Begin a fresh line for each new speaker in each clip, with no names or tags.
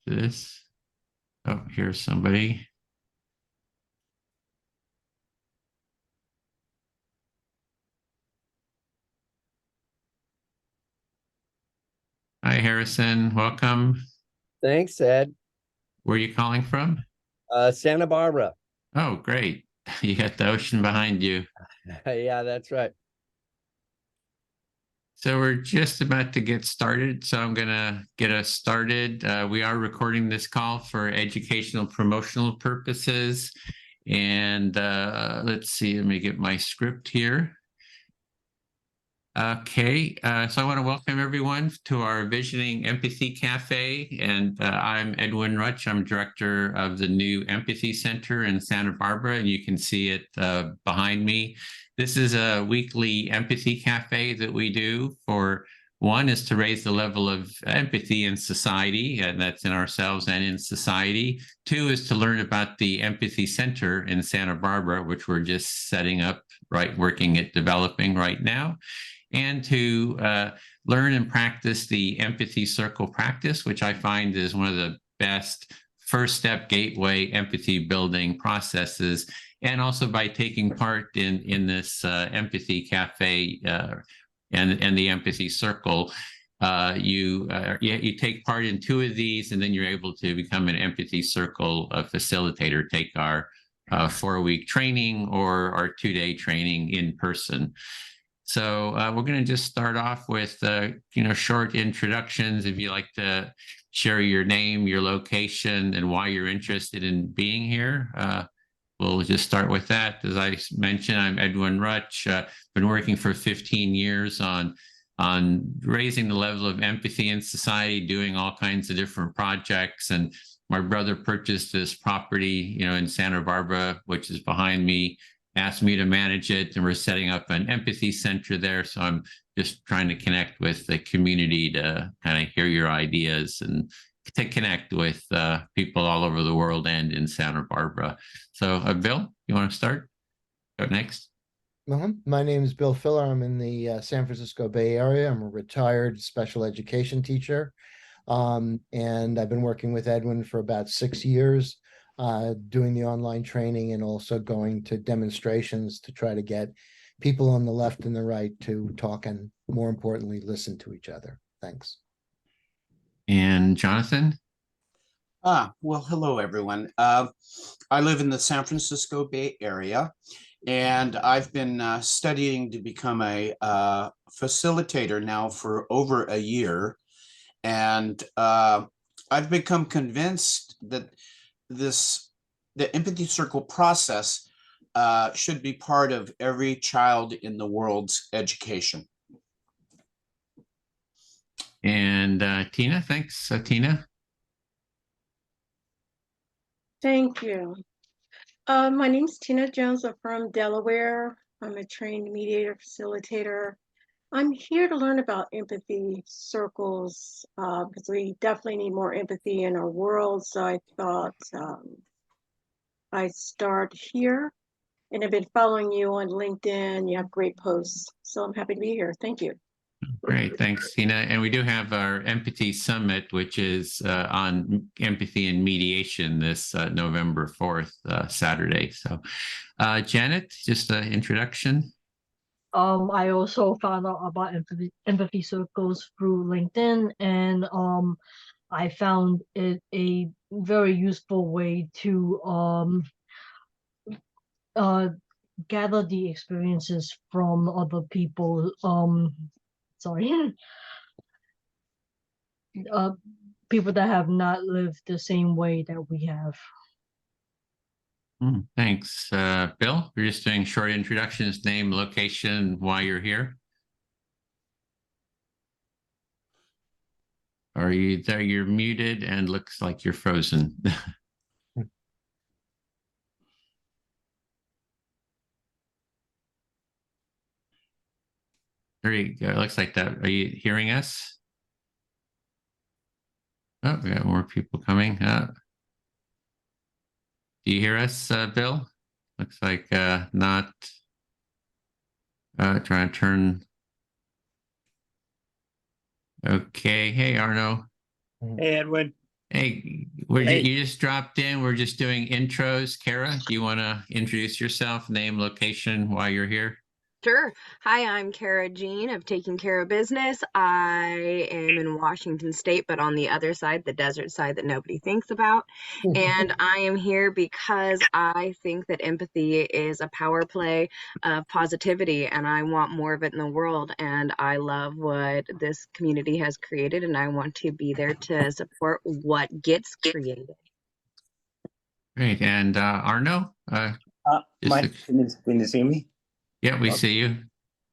this. Oh, here's somebody. Hi, Harrison. Welcome.
Thanks, Ed.
Where are you calling from?
Santa Barbara.
Oh, great. You got the ocean behind you.
Yeah, that's right.
So we're just about to get started. So I'm going to get us started. We are recording this call for educational promotional purposes. And let's see, let me get my script here. Okay, so I want to welcome everyone to our Visioning Empathy Cafe, and I'm Edwin Rutch. I'm director of the new Empathy Center in Santa Barbara, and you can see it behind me. This is a weekly empathy cafe that we do for one is to raise the level of empathy in society, and that's in ourselves and in society. Two is to learn about the Empathy Center in Santa Barbara, which we're just setting up, right, working at developing right now, and to learn and practice the empathy circle practice, which I find is one of the best first step gateway empathy building processes. And also by taking part in this empathy cafe and the empathy circle, you take part in two of these, and then you're able to become an empathy circle facilitator, take our 4-week training or our 2-day training in person. So we're going to just start off with, short introductions. If you like to share your name, your location, and why you're interested in being here, we'll just start with that. As I mentioned, I'm Edwin Rutch. Been working for 15 years on raising the level of empathy in society, doing all kinds of different projects. And my brother purchased this property, in Santa Barbara, which is behind me, asked me to manage it, and we're setting up an empathy center there. So I'm just trying to connect with the community to kind of hear your ideas and to connect with people all over the world and in Santa Barbara. So Bill, you want to start? Go next.
My name is Bill Filler. I'm in the San Francisco Bay Area. I'm a retired special education teacher. And I've been working with Edwin for about 6 years, doing the online training and also going to demonstrations to try to get people on the left and the right to talk and, more importantly, listen to each other. Thanks.
And Jonathan?
Well, hello, everyone. I live in the San Francisco Bay Area, and I've been studying to become a facilitator now for over a year. And I've become convinced that the empathy circle process should be part of every child in the world's education.
And Tina, thanks. Tina?
Thank you. My name's Tina Jones. I'm from Delaware. I'm a trained mediator facilitator. I'm here to learn about empathy circles because we definitely need more empathy in our world. So I thought I'd start here. And I've been following you on LinkedIn. You have great posts. So I'm happy to be here. Thank you.
Great, thanks, Tina. And we do have our Empathy Summit, which is on empathy and mediation this November 4th, Saturday. So, Janet, just an introduction.
I also found out about empathy circles through LinkedIn, and I found it a very useful way to gather the experiences from other people. Sorry. People that have not lived the same way that we have.
Thanks. Bill, we're just doing short introductions, name, location, why you're here. Are you there? You're muted and looks like you're frozen. There you go. It looks like that. Are you hearing us? Oh, we got more people coming. Do you hear us, Bill? Looks like not. Trying to turn. Okay. Hey, Arno.
Hey, Edwin.
Hey,
Hey.
you just dropped in. We're just doing intros. Kara, do you want to introduce yourself, name, location, while you're here?
Sure. Hi, I'm Kara Jean of Taking Care of Business. I am in Washington State, but on the other side, the desert side that nobody thinks about. And I am here because I think that empathy is a power play of positivity, and I want more of it in the world. And I love what this community has created, and I want to be there to support what gets created.
Great. And Arno?
My can you see me?
Yeah, we see you.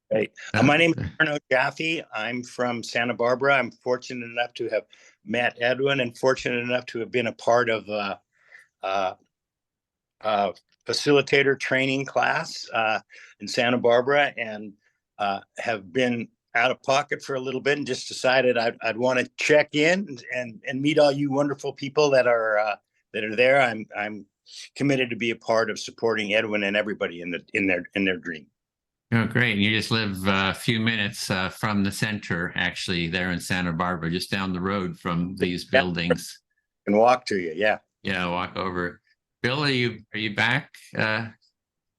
Great. My name is Arno Jaffe. I'm from Santa Barbara. I'm fortunate enough to have met Edwin and fortunate enough to have been a part of facilitator training class in Santa Barbara, and have been out of pocket for a little bit and just decided I'd want to check in and meet all you wonderful people that are there. I'm committed to be a part of supporting Edwin and everybody in their dream.
Oh, great. You just live a few minutes from the center, actually, there in Santa Barbara, just down the road from these buildings.
Can walk to you, yeah.
Yeah, walk over. Bill, are you back?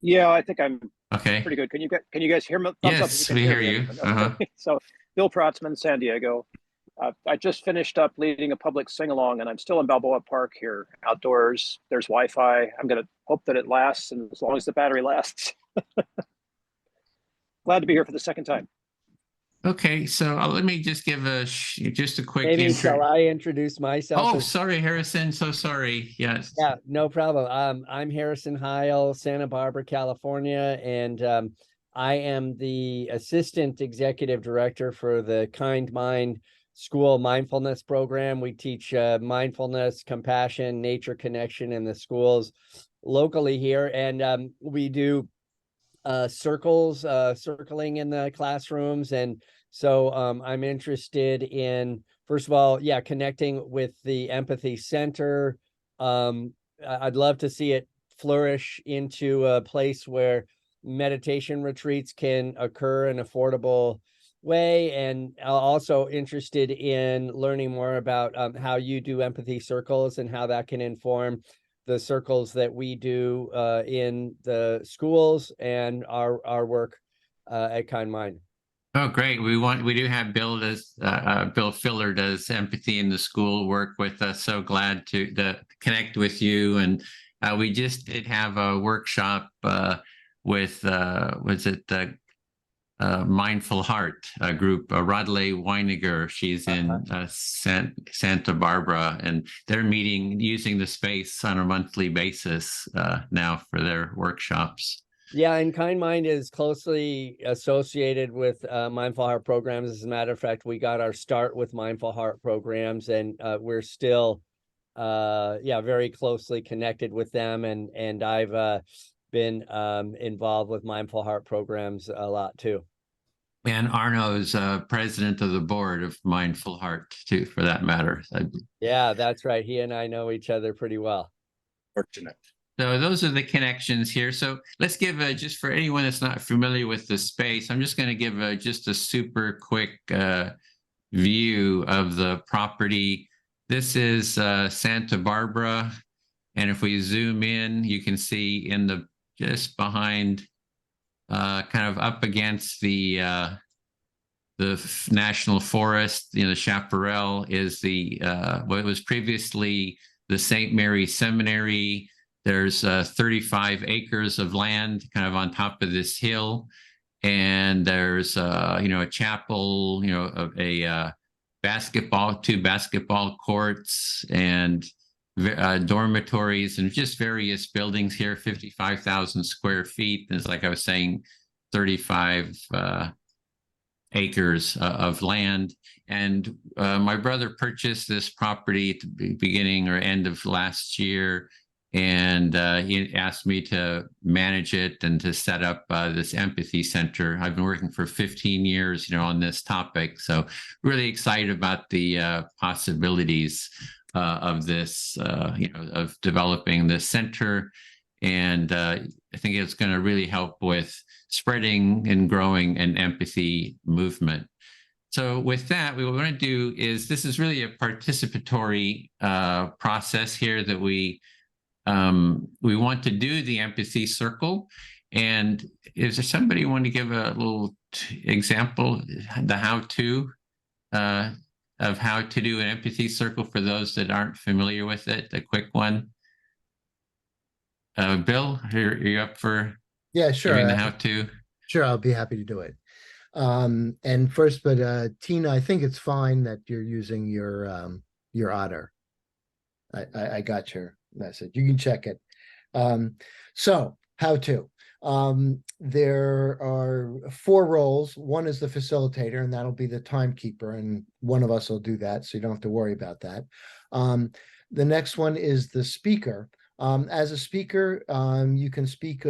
Yeah, I think I'm
Okay.
pretty good. Can you guys hear me? Thumbs up if
Yes,
can
we hear
me.
you.
Okay. So, Bill Protzman, San Diego. I just finished up leading a public sing-along, and I'm still in Balboa Park here, outdoors. There's Wi-Fi. I'm going to hope that it lasts, and as long as the battery lasts. Glad to be here for the second time.
Okay, so let me just give just a quick
Maybe
intro.
shall I introduce myself?
Oh, sorry, Harrison. So sorry. Yes.
Yeah, no problem. I'm Harrison Heil, Santa Barbara, California, and I am the Assistant Executive Director for the Kind Mind School Mindfulness Program. We teach mindfulness, compassion, nature connection in the schools locally here, and we do circling in the classrooms. And so I'm interested in, first of all, connecting with the Empathy Center. I'd love to see it flourish into a place where meditation retreats can occur in an affordable way. And also interested in learning more about how you do empathy circles and how that can inform the circles that we do in the schools and our work at Kind Mind.
Oh, great. We do have Bill Filler does empathy in the school work with us. So glad to connect with you. And we just did have a workshop with was it the Mindful Heart group, Rodley Weiniger. She's in Santa Barbara, and they're meeting using the space on a monthly basis now for their workshops.
Yeah, and Kind Mind is closely associated with Mindful Heart programs. As a matter of fact, we got our start with Mindful Heart programs, and we're still very closely connected with them. And I've been involved with Mindful Heart programs a lot too.
And Arno's president of the board of Mindful Heart too, for that matter.
Yeah, that's right. He and I know each other pretty well.
Fortunate.
So those are the connections here. So let's give just for anyone that's not familiar with the space, I'm just going to give just a super quick view of the property. This is Santa Barbara. And if we zoom in, you can see in the just behind kind of up against the national forest, the chaparral is the what was previously the St. Mary Seminary. There's 35 acres of land kind of on top of this hill, and there's a chapel, two basketball courts, and dormitories, and just various buildings here. 55,000 square feet. It's like I was saying, 35 acres of land. And my brother purchased this property at the beginning or end of last year, and he asked me to manage it and to set up this empathy center. I've been working for 15 years, on this topic, so really excited about the possibilities of this, of developing this center. And I think it's going to really help with spreading and growing an empathy movement. So with that, what we want to do is, this is really a participatory process here that we want to do the empathy circle. And is there somebody who want to give a little example, the how-to of how to do an empathy circle for those that aren't familiar with it, a quick one? Bill, are you up for
Yeah, sure.
giving the how-to?
Sure, I'll be happy to do it. And first, but Tina, I think it's fine that you're using your Otter. I got your message. You can check it. So how to. There are 4 roles. One is the facilitator, and that'll be the timekeeper, and one of us will do that, so you don't have to worry about that. The next one is the speaker. As a speaker, you can speak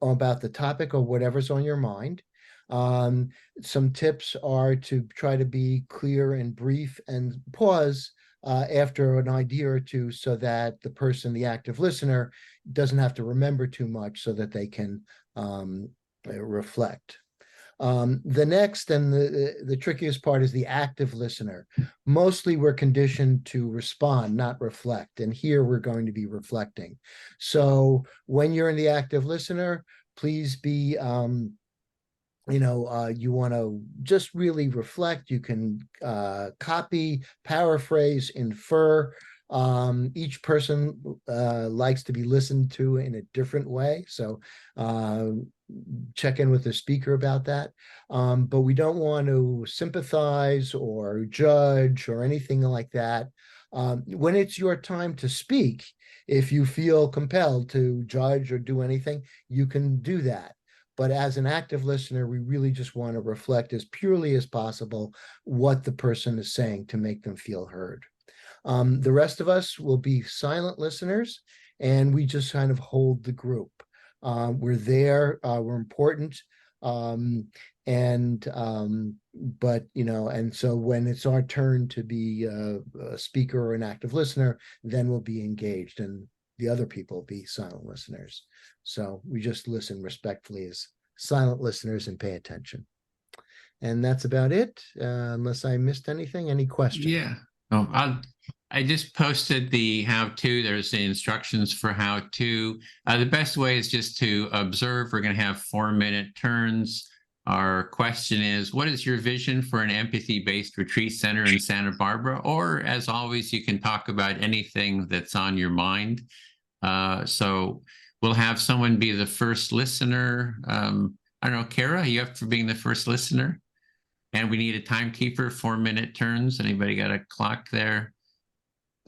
about the topic or whatever's on your mind. Some tips are to try to be clear and brief and pause after an idea or two, so that the person, the active listener, doesn't have to remember too much, so that they can reflect. The next and the trickiest part is the active listener. Mostly we're conditioned to respond, not reflect. And here we're going to be reflecting. So when you're in the active listener, please be you want to just really reflect. You can copy, paraphrase, infer. Each person likes to be listened to in a different way. So check in with the speaker about that. But we don't want to sympathize or judge or anything like that. When it's your time to speak, if you feel compelled to judge or do anything, you can do that. But as an active listener, we really just want to reflect as purely as possible what the person is saying to make them feel heard. The rest of us will be silent listeners, and we just kind of hold the group. We're there, we're important. And so when it's our turn to be a speaker or an active listener, then we'll be engaged, and the other people will be silent listeners. So we just listen respectfully as silent listeners and pay attention. And that's about it, unless I missed anything. Any questions?
Yeah. Oh, I just posted the how-to. There's the instructions for how-to. The best way is just to observe. We're going to have 4-minute turns. Our question is, what is your vision for an empathy-based retreat center in Santa Barbara? Or, as always, you can talk about anything that's on your mind. So we'll have someone be the first listener. I don't know, Kara, you up for being the first listener? And we need a timekeeper, 4-minute turns. Anybody got a clock there?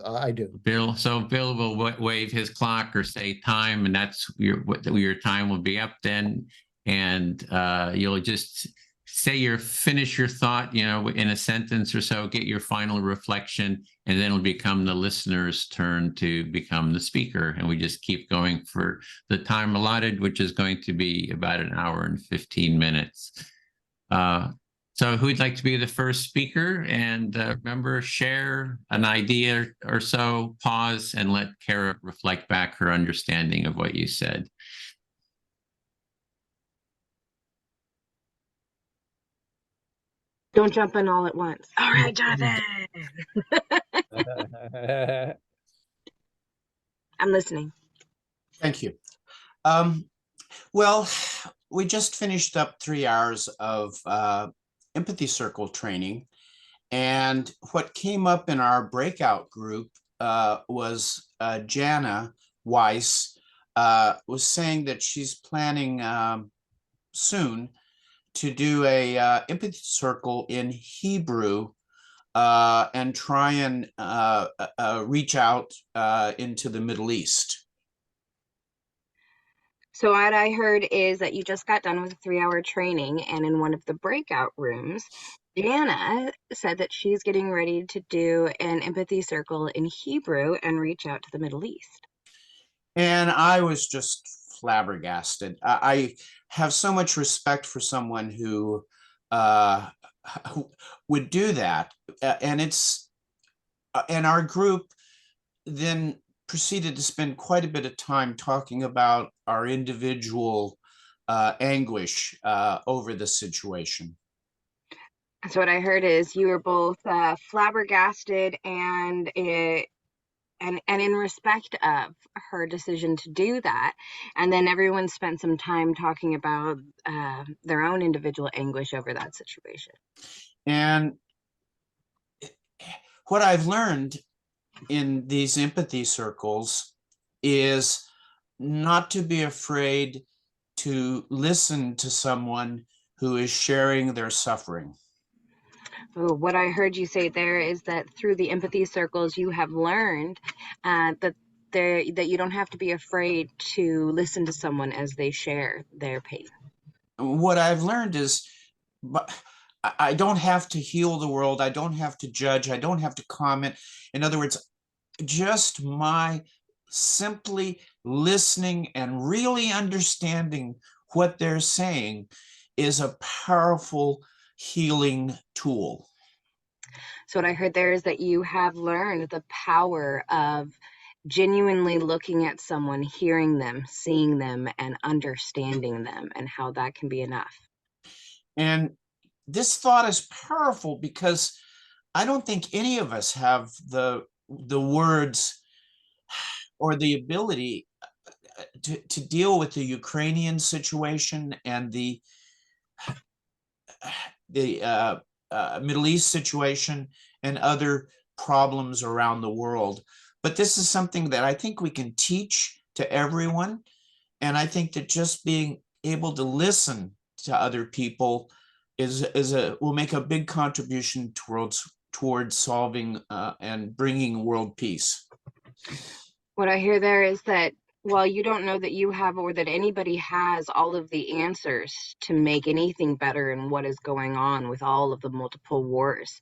I do.
Bill. So Bill will wave his clock or say time, and that's your time will be up then. And you'll just say finish your thought, in a sentence or so, get your final reflection, and then it'll become the listener's turn to become the speaker. And we just keep going for the time allotted, which is going to be about 1 hour and 15 minutes. So who'd like to be the first speaker? And remember, share an idea or so, pause, and let Kara reflect back her understanding of what you said.
Don't jump in all at once. All right, Jonathan. I'm listening.
Thank you. Well, we just finished up 3 hours of empathy circle training. And what came up in our breakout group was Jana Weiss was saying that she's planning soon to do a empathy circle in Hebrew and try and reach out into the Middle East.
So what I heard is that you just got done with a 3-hour training, and in one of the breakout rooms, Jana said that she's getting ready to do an empathy circle in Hebrew and reach out to the Middle East.
And I was just flabbergasted. I have so much respect for someone who would do that. And our group then proceeded to spend quite a bit of time talking about our individual anguish over the situation.
So what I heard is you were both flabbergasted and in respect of her decision to do that, and then everyone spent some time talking about their own individual anguish over that situation.
And what I've learned in these empathy circles is not to be afraid to listen to someone who is sharing their suffering.
What I heard you say there is that through the empathy circles, you have learned that you don't have to be afraid to listen to someone as they share their pain.
What I've learned is, but I don't have to heal the world. I don't have to judge. I don't have to comment. In other words, just my simply listening and really understanding what they're saying is a powerful healing tool.
So what I heard there is that you have learned the power of genuinely looking at someone, hearing them, seeing them, and understanding them, and how that can be enough.
And this thought is powerful because I don't think any of us have the words or the ability to deal with the Ukrainian situation and the Middle East situation and other problems around the world. But this is something that I think we can teach to everyone. And I think that just being able to listen to other people will make a big contribution towards solving and bringing world peace.
What I hear there is that while you don't know that you have or that anybody has all of the answers to make anything better in what is going on with all of the multiple wars,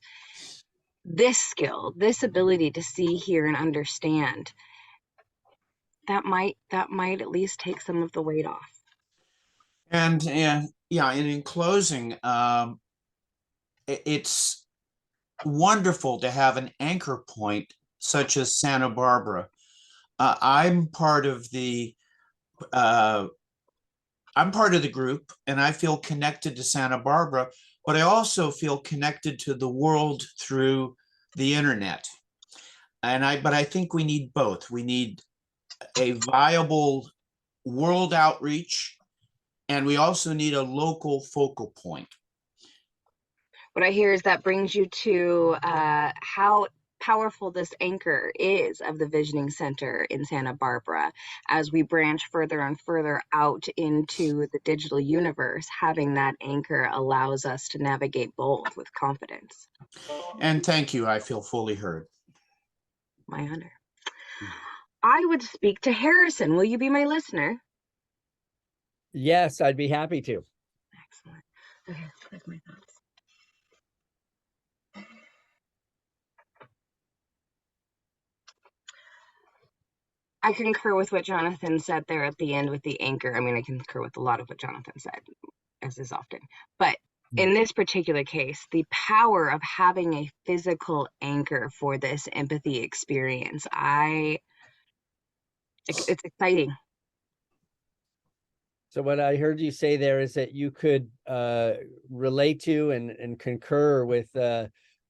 this skill, this ability to see, hear, and understand, that might at least take some of the weight off.
And yeah, and in closing, it's wonderful to have an anchor point such as Santa Barbara. I'm part of the group, and I feel connected to Santa Barbara, but I also feel connected to the world through the internet. But I think we need both. We need a viable world outreach, and we also need a local focal point.
What I hear is that brings you to how powerful this anchor is of the Visioning Center in Santa Barbara. As we branch further and further out into the digital universe, having that anchor allows us to navigate both with confidence.
And thank you. I feel fully heard.
My honor. I would speak to Harrison. Will you be my listener?
Yes, I'd be happy to.
Excellent. Okay, that's my thoughts. I concur with what Jonathan said there at the end with the anchor. I mean, I concur with a lot of what Jonathan said, as is often. But in this particular case, the power of having a physical anchor for this empathy experience, it's exciting.
So what I heard you say there is that you could relate to and concur with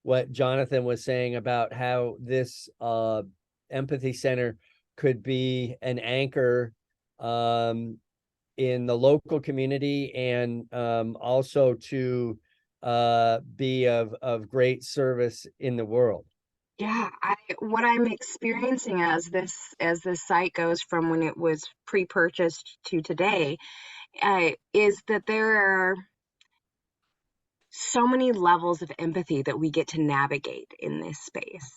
what Jonathan was saying about how this empathy center could be an anchor in the local community and also to be of great service in the world.
Yeah, what I'm experiencing as this site goes from when it was pre-purchased to today is that there are so many levels of empathy that we get to navigate in this space.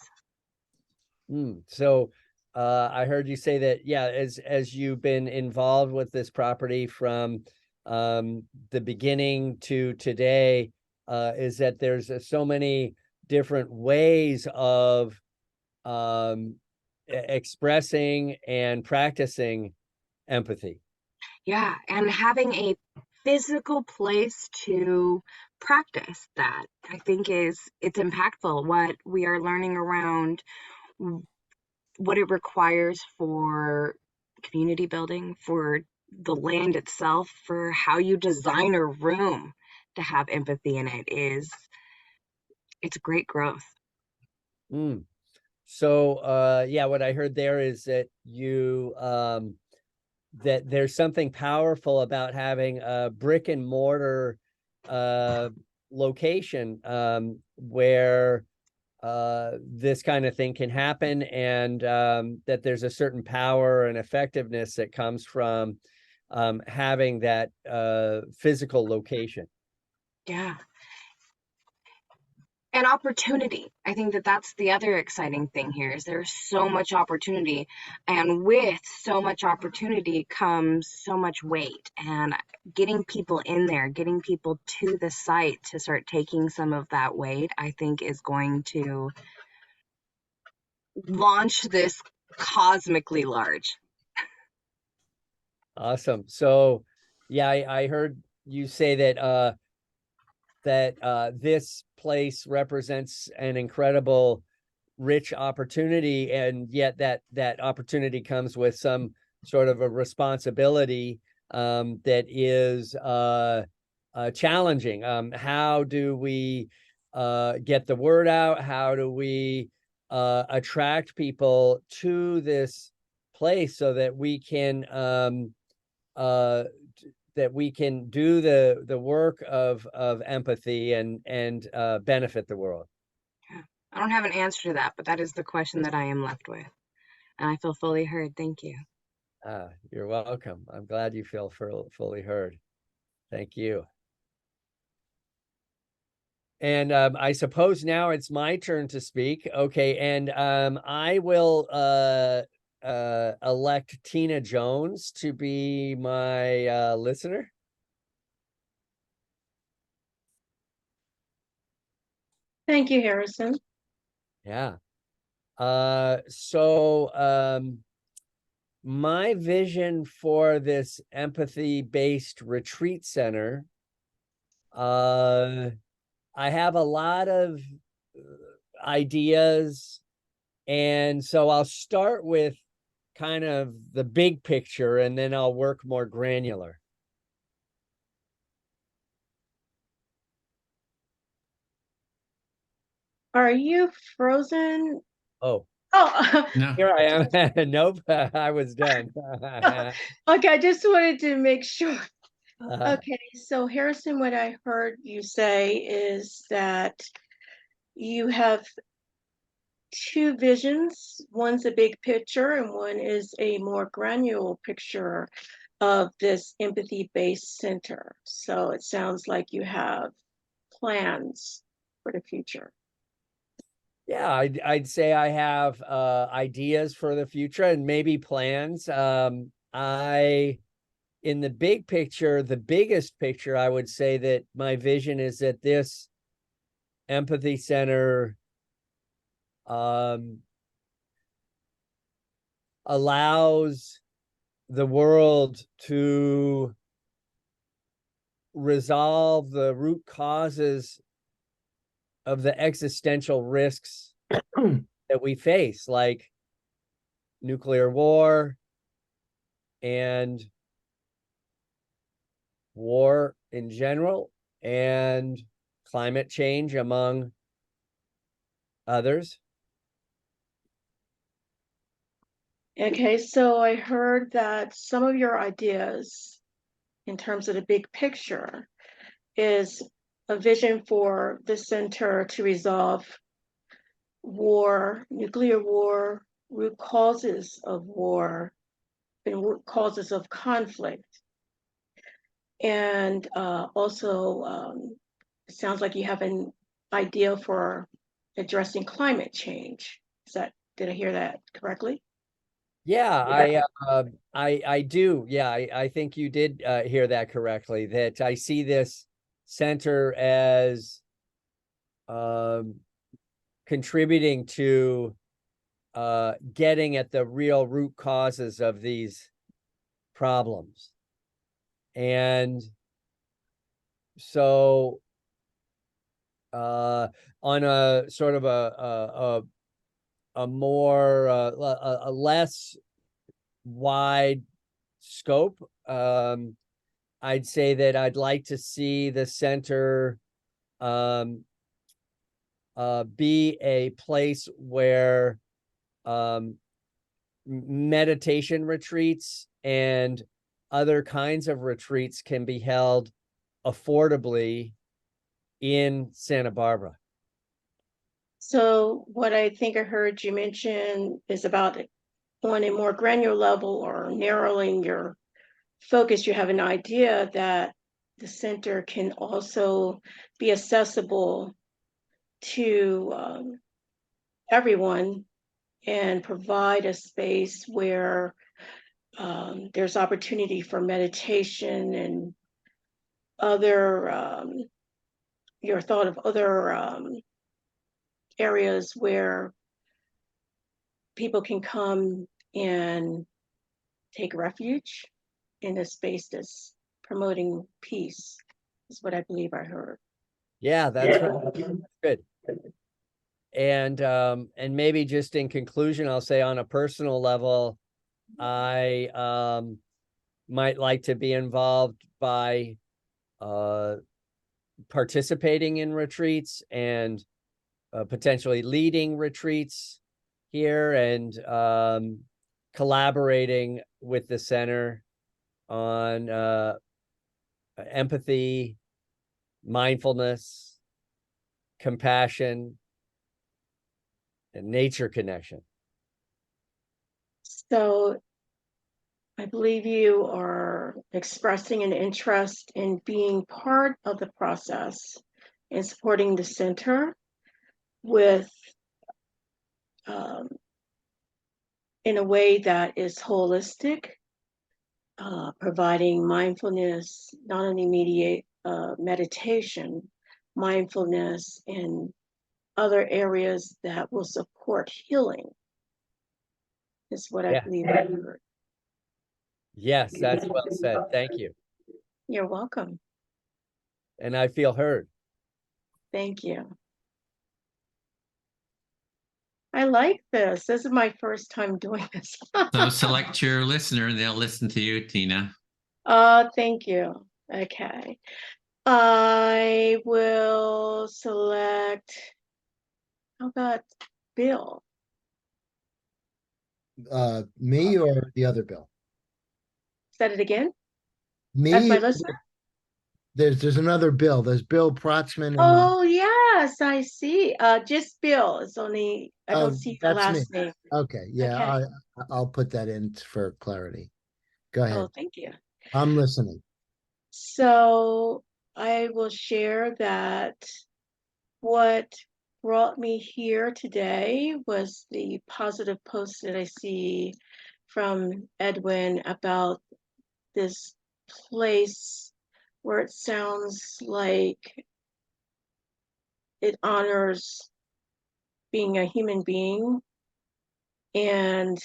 So I heard you say that, yeah, as you've been involved with this property from the beginning to today, is that there's so many different ways of expressing and practicing empathy.
Yeah, and having a physical place to practice that, I think it's impactful. What we are learning around what it requires for community building, for the land itself, for how you design a room to have empathy in it is it's great growth.
Mm. So yeah, what I heard there is that you that there's something powerful about having a brick and mortar location where this kind of thing can happen, and that there's a certain power and effectiveness that comes from having that physical location.
Yeah. And opportunity. I think that that's the other exciting thing here is there's so much opportunity, and with so much opportunity comes so much weight, and getting people in there, getting people to the site to start taking some of that weight, I think is going to launch this cosmically large.
Awesome. So yeah, I heard you say that this place represents an incredible rich opportunity, and yet that opportunity comes with some sort of a responsibility that is challenging. How do we get the word out? How do we attract people to this place so that we can do the work of empathy and benefit the world?
I don't have an answer to that, but that is the question that I am left with. And I feel fully heard. Thank you.
You're welcome. I'm glad you feel fully heard. Thank you. And I suppose now it's my turn to speak. Okay, and I will elect Tina Jones to be my listener.
Thank you, Harrison.
Yeah. My vision for this empathy-based retreat center, I have a lot of ideas, and so I'll start with kind of the big picture, and then I'll work more granular.
Are you frozen?
Oh,
Oh,
No.
here I am. Nope, I was done.
okay. I just wanted to make sure. Okay, so Harrison, what I heard you say is that you have two visions. One's a big picture, and one is a more granular picture of this empathy-based center. So it sounds like you have plans for the future.
Yeah, I'd say I have ideas for the future and maybe plans. In the big picture, the biggest picture, I would say that my vision is that this empathy center allows the world to resolve the root causes of the existential risks that we face, like nuclear war and war in general, and climate change, among others.
Okay, so I heard that some of your ideas in terms of the big picture is a vision for the center to resolve war, nuclear war, root causes of war, and root causes of conflict. And also, it sounds like you have an idea for addressing climate change. Did I hear that correctly?
Yeah, I do. Yeah, I think you did hear that correctly, that I see this center as contributing to getting at the real root causes of these problems. And so on a sort of a more a less wide scope, I'd say that I'd like to see the center be a place where meditation retreats and other kinds of retreats can be held affordably in Santa Barbara.
So what I think I heard you mention is about on a more granular level or narrowing your focus, you have an idea that the center can also be accessible to everyone and provide a space where there's opportunity for meditation and other, your thought of other areas where people can come and take refuge in a space that's promoting peace, is what I believe I heard.
Yeah, that's right. Good. And maybe just in conclusion, I'll say on a personal level, I might like to be involved by participating in retreats and potentially leading retreats here and collaborating with the center on empathy, mindfulness, compassion, and nature connection.
So I believe you are expressing an interest in being part of the process and supporting the center with in a way that is holistic, providing mindfulness, not only meditation, mindfulness in other areas that will support healing, is what I believe I heard.
Yes, that's well said. Thank you.
You're welcome.
And I feel heard.
Thank you. I like this. This is my first time doing this.
So select your listener and they'll listen to you, Tina.
Thank you. Okay. I will select, how about Bill?
Me or the other Bill?
Said it again?
Me.
That's my listener?
There's another Bill. There's Bill Protzman. And
Oh, yes, I see. Just Bill. It's only, I don't see the
that's me.
last name.
Okay, yeah,
Okay.
I'll put that in for clarity. Go ahead.
Oh, thank you.
I'm listening.
So I will share that what brought me here today was the positive post that I see from Edwin about this place where it sounds like it honors being a human being and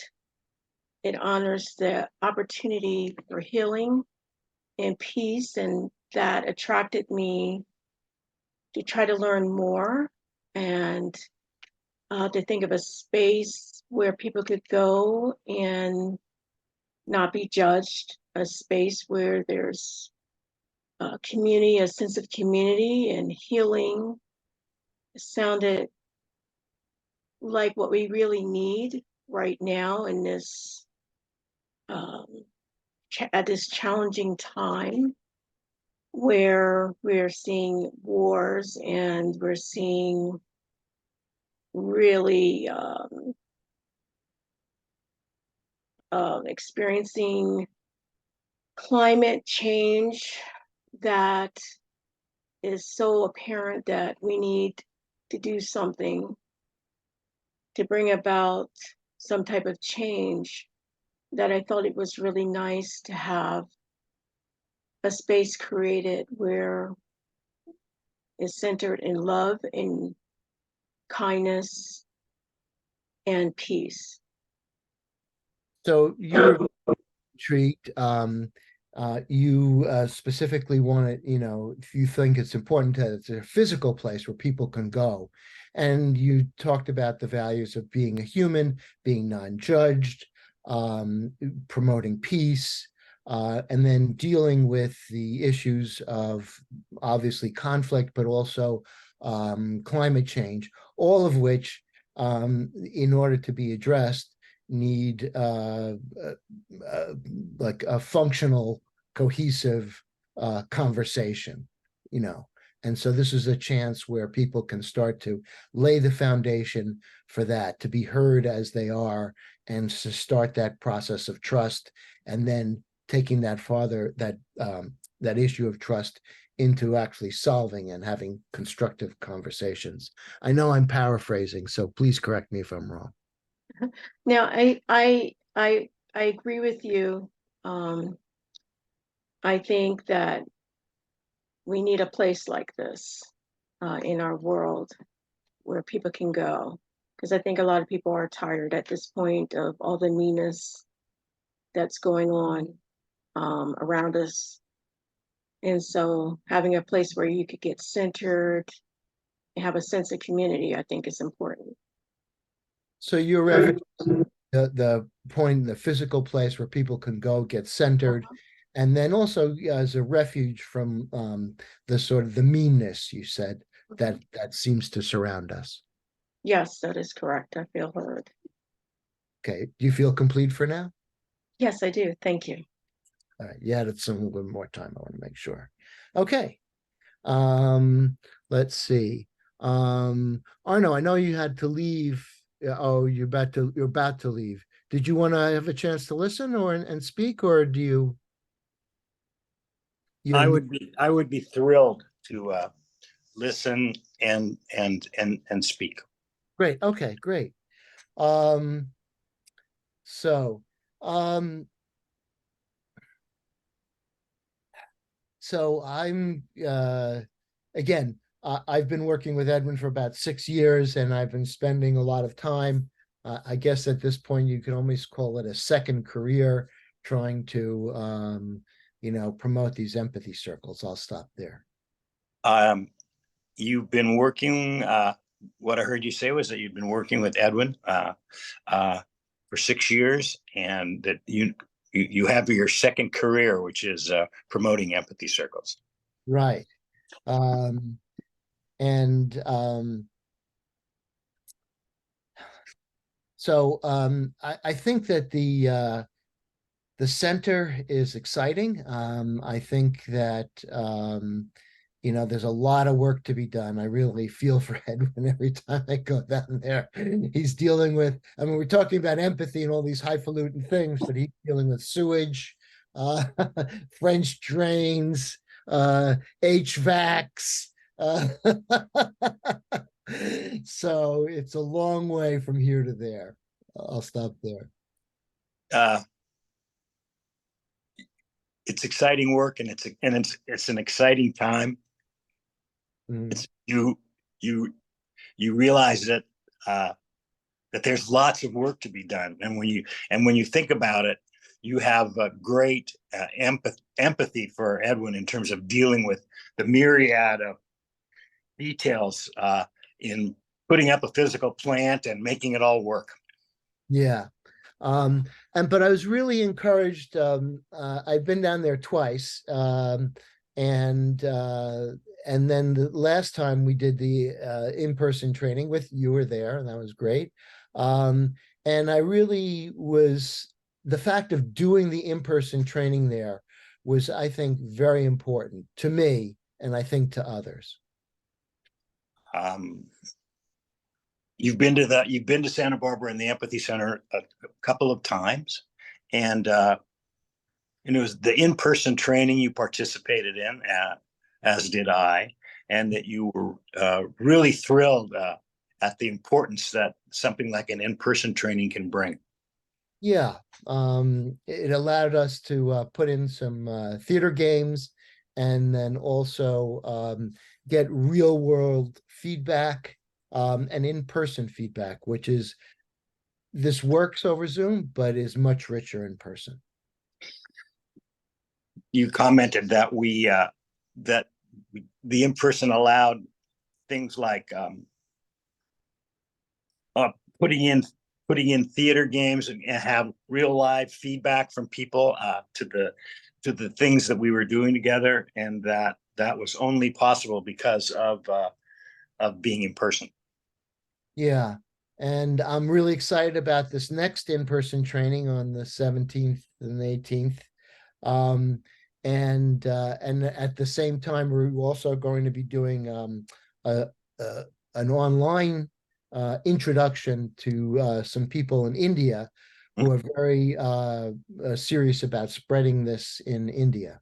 it honors the opportunity for healing and peace, and that attracted me to try to learn more and to think of a space where people could go and not be judged, a space where there's a community, a sense of community and healing. It sounded like what we really need right now in this at this challenging time where we're seeing wars and we're seeing really experiencing climate change that is so apparent that we need to do something to bring about some type of change, that I thought it was really nice to have a space created where it's centered in love and kindness and peace.
So you're intrigued. You specifically want to, if you think it's important that it's a physical place where people can go. And you talked about the values of being a human, being non-judged, promoting peace, and then dealing with the issues of obviously conflict, but also climate change. all of which, in order to be addressed, need like a functional, cohesive conversation, you know. And so this is a chance where people can start to lay the foundation for that, to be heard as they are, and to start that process of trust, and then taking that farther, that issue of trust into actually solving and having constructive conversations. I know I'm paraphrasing, so please correct me if I'm wrong.
Now, I agree with you. I think that we need a place like this in our world where people can go, because I think a lot of people are tired at this point of all the meanness that's going on around us. And so having a place where you could get centered and have a sense of community, I think is important.
So you're referencing the point, the physical place where people can go get centered, and then also as a refuge from the sort of the meanness you said that seems to surround us.
Yes, that is correct. I feel heard.
Okay, do you feel complete for now?
Yes, I do. Thank you.
All right, you added some little more time. I want to make sure. Okay. Let's see. Arno, I know you had to leave. Oh, you're about to leave. Did you want to have a chance to listen or and speak, or do you?
I would be thrilled to listen and speak.
Great. Okay, great. Um, so, um, so I'm again, I've been working with Edwin for about 6 years, and I've been spending a lot of time. I guess at this point, you can almost call it a second career, trying to, promote these empathy circles. I'll stop there.
You've been working. What I heard you say was that you've been working with Edwin for 6 years, and that you have your second career, which is promoting empathy circles.
Right. So I think that the center is exciting. I think that there's a lot of work to be done. I really feel for Edwin every time I go down there. He's dealing with, I mean, we're talking about empathy and all these highfalutin things, but he's dealing with sewage, French drains, HVACs. So it's a long way from here to there. I'll stop there.
It's exciting work, and it's an exciting time. It's you realize that that there's lots of work to be done, and when you think about it, you have a great empathy for Edwin in terms of dealing with the myriad of details in putting up a physical plant and making it all work.
Yeah. But I was really encouraged. I've been down there twice. And then the last time we did the in-person training with you were there, and that was great. And I really was, the fact of doing the in-person training there was, I think, very important to me, and I think to others.
You've been to Santa Barbara and the Empathy Center a couple of times, and it was the in-person training you participated in, as did I, and that you were really thrilled at the importance that something like an in-person training can bring.
Yeah, it allowed us to put in some theater games, and then also get real world feedback and in-person feedback, which is, this works over Zoom, but is much richer in person.
You commented that that the in-person allowed things like putting in theater games and have real live feedback from people to the things that we were doing together, and that was only possible because of being in person.
Yeah. And I'm really excited about this next in-person training on the 17th and 18th. And at the same time, we're also going to be doing a, a, an online introduction to some people in India who are very serious about spreading this in India.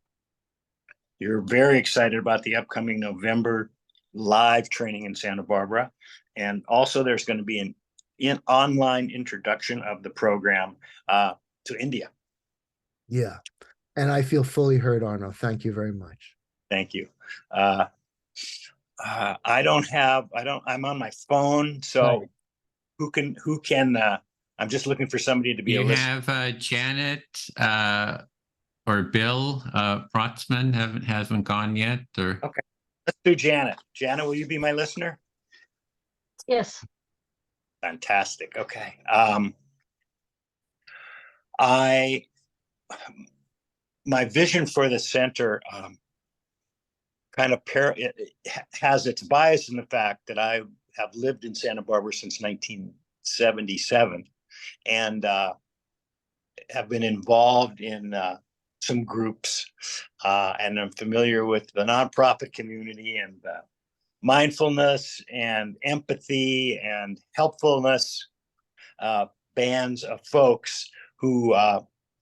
You're very excited about the upcoming November live training in Santa Barbara. And also there's going to be an online introduction of the program to India.
Yeah. And I feel fully heard, Arno. Thank you very much.
Thank you. I'm on my phone. So
Right.
who can, I'm just looking for somebody to be
You
a listener.
have Janet or Bill Protzman hasn't gone yet, or
Okay, let's do Janet. Janet, will you be my listener?
Yes.
Fantastic. Okay. My vision for the center it has its bias in the fact that I have lived in Santa Barbara since 1977 and have been involved in some groups, and I'm familiar with the nonprofit community and mindfulness and empathy and helpfulness bands of folks who,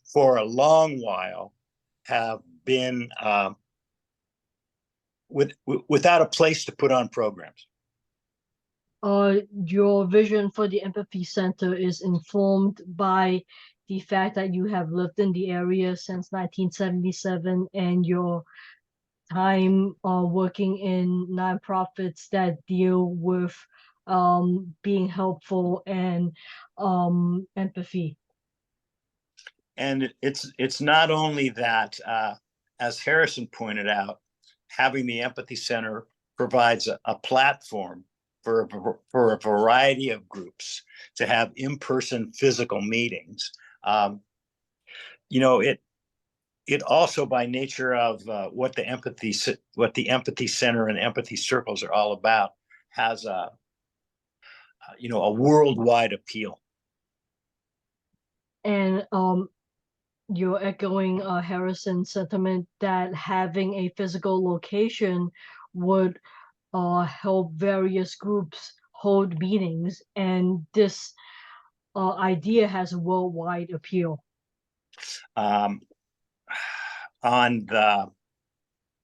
for a long while, have been without a place to put on programs.
Your vision for the Empathy Center is informed by the fact that you have lived in the area since 1977 and your time working in nonprofits that deal with being helpful and empathy.
And it's not only that, as Harrison pointed out, having the Empathy Center provides a platform for a variety of groups to have in-person physical meetings. It also, by nature of what the Empathy Center and Empathy Circles are all about, has a worldwide appeal.
And you're echoing Harrison's sentiment that having a physical location would help various groups hold meetings, and this idea has a worldwide appeal.
On the,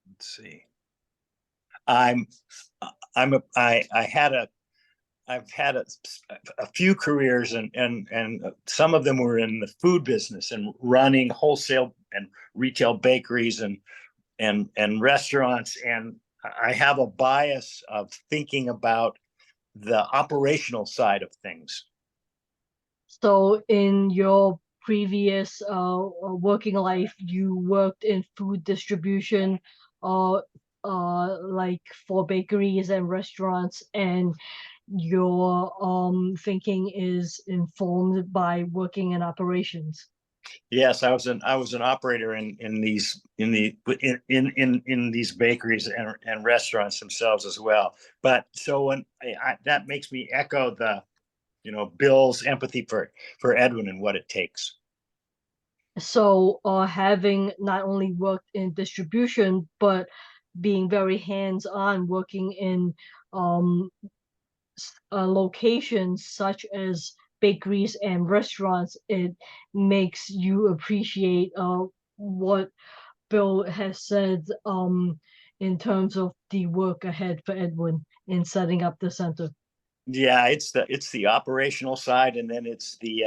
let's see, I've had a few careers, and some of them were in the food business and running wholesale and retail bakeries and restaurants. And I have a bias of thinking about the operational side of things.
So in your previous working life, you worked in food distribution, like for bakeries and restaurants, and your thinking is informed by working in operations.
Yes, I was an operator in these bakeries and restaurants themselves as well. But so when that makes me echo the, Bill's empathy for Edwin and what it takes.
So having not only worked in distribution, but being very hands-on, working in locations such as bakeries and restaurants, it makes you appreciate what Bill has said in terms of the work ahead for Edwin in setting up the center.
Yeah, it's the operational side, and then it's the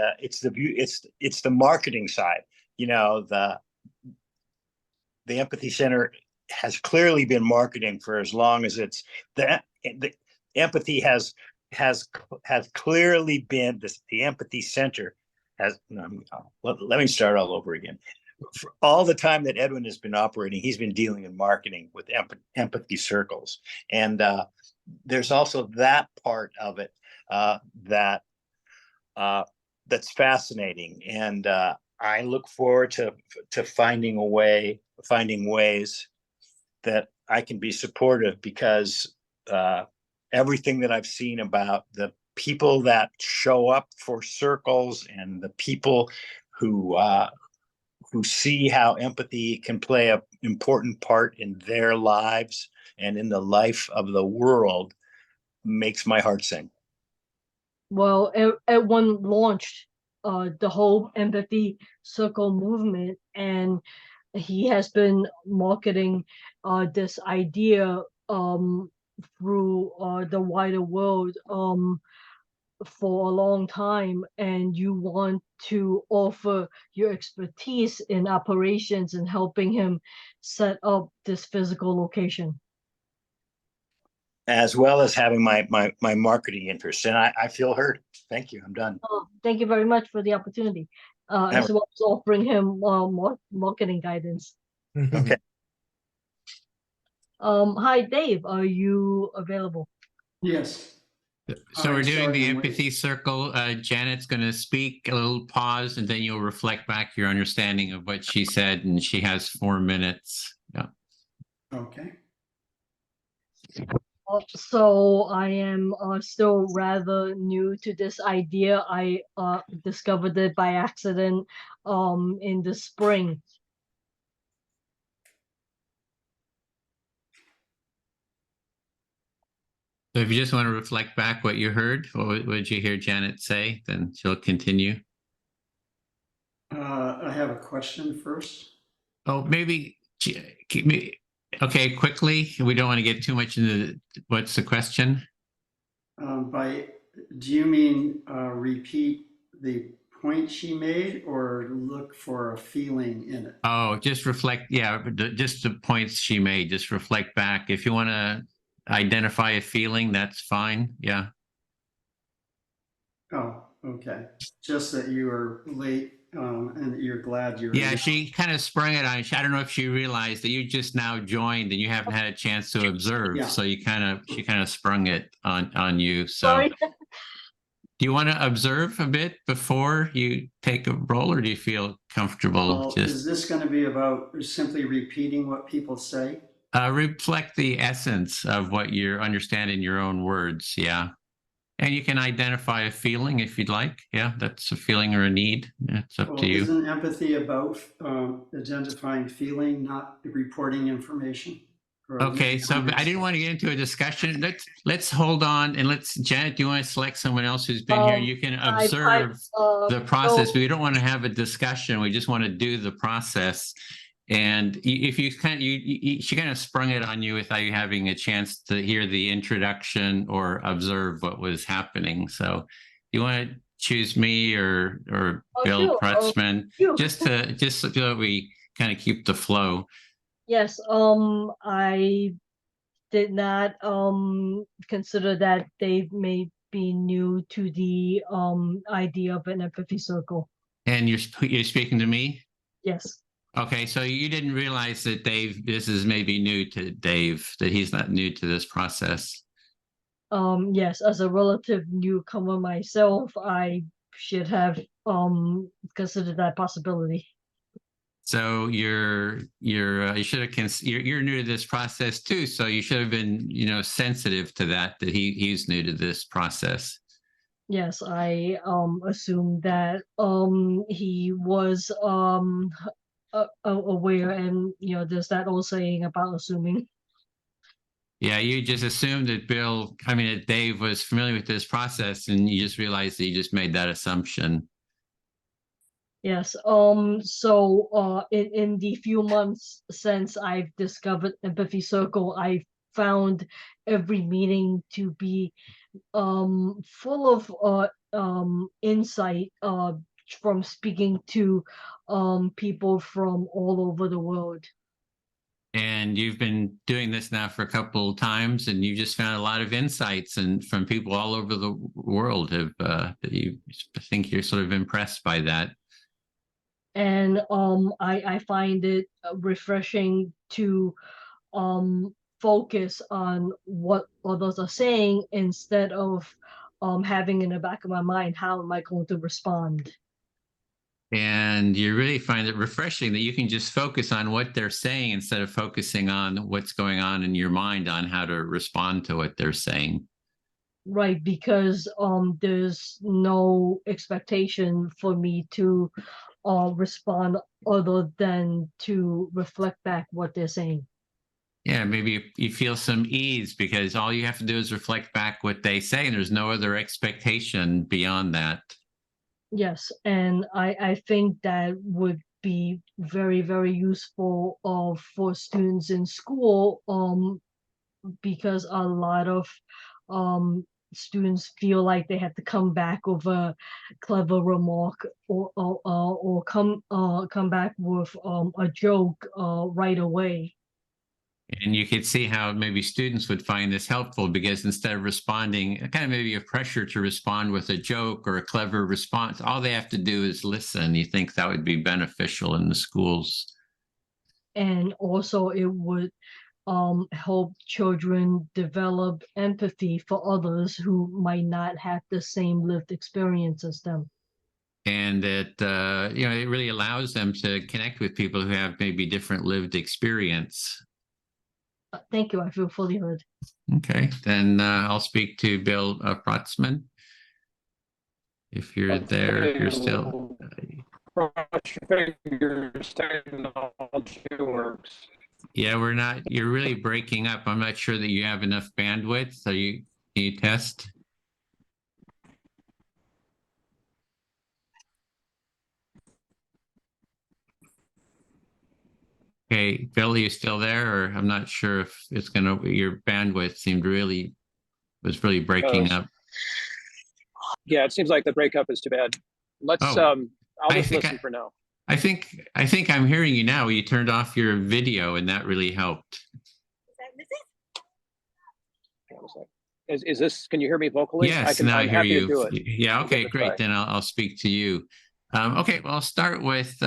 marketing side. The Empathy Center has clearly been marketing for as long as the empathy has clearly been the Empathy Center has. Let me start all over again. For all the time that Edwin has been operating, he's been dealing in marketing with empathy circles, and there's also that part of it that's fascinating, and I look forward to finding ways that I can be supportive, because everything that I've seen about the people that show up for circles and the people who see how empathy can play an important part in their lives and in the life of the world makes my heart sing.
Well, Edwin launched the whole empathy circle movement, and he has been marketing this idea through the wider world for a long time, and you want to offer your expertise in operations and helping him set up this physical location.
As well as having my marketing interests. And I feel heard. Thank you. I'm done.
Thank you very much for the opportunity, as well as offering him marketing guidance.
Okay.
Hi, Dave. Are you available?
Yes.
So we're doing the
sorry, I'm
empathy circle. Janet's going to speak, a little pause, and then you'll reflect back your understanding of what she said, and she has 4 minutes. Yeah.
Okay.
So I am still rather new to this idea. I discovered it by accident in the spring.
So if you just want to reflect back what you heard, what did you hear Janet say? Then she'll continue.
I have a question first.
Oh, maybe, okay, quickly. We don't want to get too much into what's the question?
Do you mean repeat the point she made or look for a feeling in it?
Oh, just reflect. Yeah, just the points she made. Just reflect back. If you want to identify a feeling, that's fine. Yeah.
Oh, okay. Just that you were late and that you're glad you're
Yeah,
late.
she kind of sprung it on you. I don't know if she realized that you just now joined and you haven't had a chance to observe.
Yeah.
So she kind of sprung it on you. So
Sorry.
do you want to observe a bit before you take a roll, or do you feel comfortable?
Well, is this going to be about simply repeating what people say?
Reflect the essence of what you're understanding in your own words. Yeah. And you can identify a feeling if you'd like. Yeah, that's a feeling or a need. It's up to you.
Isn't empathy about identifying feeling, not reporting information?
Okay, so I didn't want to get into a discussion. Let's hold on and Janet, do you want to select someone else who's been here? You can observe the process, but we don't want to have a discussion. We just want to do the process. And if you she kind of sprung it on you without you having a chance to hear the introduction or observe what was happening. So you want to choose me or Bill Prutzman, just so that we kind of keep the flow.
Yes, I did not consider that they may be new to the idea of an empathy circle.
And you're speaking to me?
Yes.
Okay, so you didn't realize that this is maybe new to Dave, that he's not new to this process.
Yes, as a relative newcomer myself, I should have considered that possibility.
So you should have you're new to this process too, so you should have been sensitive to that he's new to this process. Yes,
I assumed that he was aware, and there's that old saying about assuming.
Yeah, you just assumed that that Dave was familiar with this process, and you just realized that you just made that assumption.
Yes. So in the few months since I've discovered Empathy Circle, I found every meeting to be full of insight from speaking to people from all over the world.
And you've been doing this now for a couple of times, and you just found a lot of insights and from people all over the world. I think you're sort of impressed by that.
And I find it refreshing to focus on what others are saying instead of having in the back of my mind, how am I going to respond?
And you really find it refreshing that you can just focus on what they're saying instead of focusing on what's going on in your mind on how to respond to what they're saying.
Right, because there's no expectation for me to respond other than to reflect back what they're saying.
Yeah, maybe you feel some ease because all you have to do is reflect back what they say, and there's no other expectation beyond that.
Yes, and I think that would be very, very useful for students in school, because a lot of um students feel like they have to come back with a clever remark, or come back with a joke right away.
And you could see how maybe students would find this helpful because instead of responding, kind of maybe a pressure to respond with a joke or a clever response, all they have to do is listen. You think that would be beneficial in the schools?
And also it would help children develop empathy for others who might not have the same lived experience as them.
And it, it really allows them to connect with people who have maybe different lived experience.
Thank you. I feel fully heard.
Okay, then I'll speak to Bill Protzman. If you're there, if you're still.
Cross your fingers, technology works.
Yeah, we're not, you're really breaking up. I'm not sure that you have enough bandwidth. So can you test? Okay, Bill, are you still there? Or I'm not sure if it's your bandwidth was really breaking up.
Yeah, it seems like the breakup is too bad. Let's I'll just listen for now.
I think I'm hearing you now. You turned off your video and that really helped.
Is this, can you hear me vocally?
Yes, now I hear you. Yeah, okay, great.
Try.
Then I'll speak to you. Okay, well, I'll start with,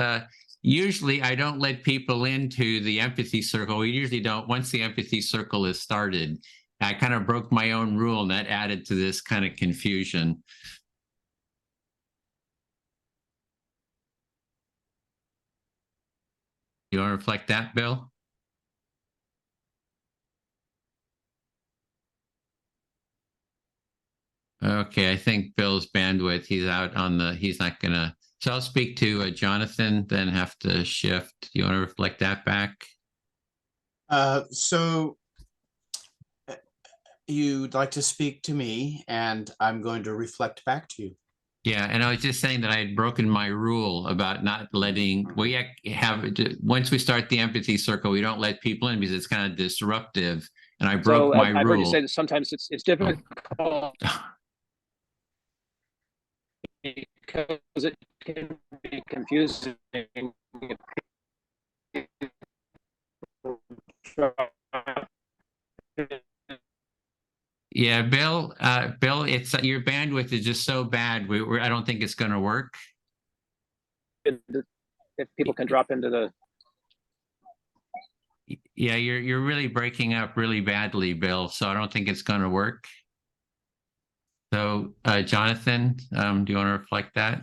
usually I don't let people into the empathy circle. We usually don't, once the empathy circle is started. I kind of broke my own rule and that added to this kind of confusion. You want to reflect that, Bill? Okay, I think Bill's bandwidth, he's not gonna, so I'll speak to Jonathan, then have to shift. Do you want to reflect that back?
So you'd like to speak to me and I'm going to reflect back to you.
Yeah, and I was just saying that I had broken my rule about not letting, once we start the empathy circle, we don't let people in because it's kind of disruptive. And I broke my rule.
I've heard you say that sometimes it's difficult because it can be confusing.
Yeah, Bill, it's your bandwidth is just so bad. I don't think it's going to work.
If people can drop into the.
Yeah, you're really breaking up really badly, Bill. So I don't think it's going to work. So, Jonathan, do you want to reflect that?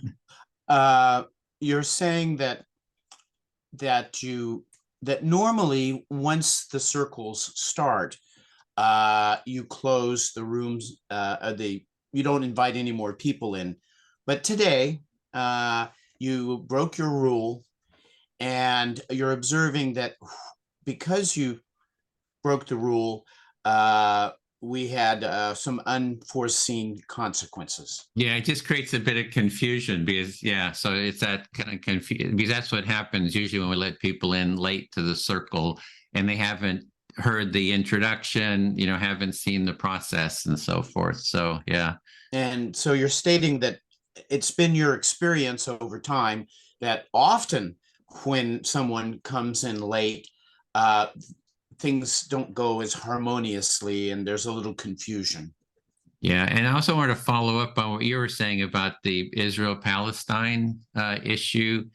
You're saying that normally once the circles start, you close the rooms, you don't invite any more people in. But today, you broke your rule and you're observing that because you broke the rule, we had some unforeseen consequences.
Yeah, it just creates a bit of confusion because, so it's that kind of confusion because that's what happens usually when we let people in late to the circle and they haven't heard the introduction, haven't seen the process and so forth. So, yeah. And
so you're stating that it's been your experience over time that often when someone comes in late, things don't go as harmoniously and there's a little confusion. Yeah, and I also want to follow up on what you were saying about the Israel-Palestine issue,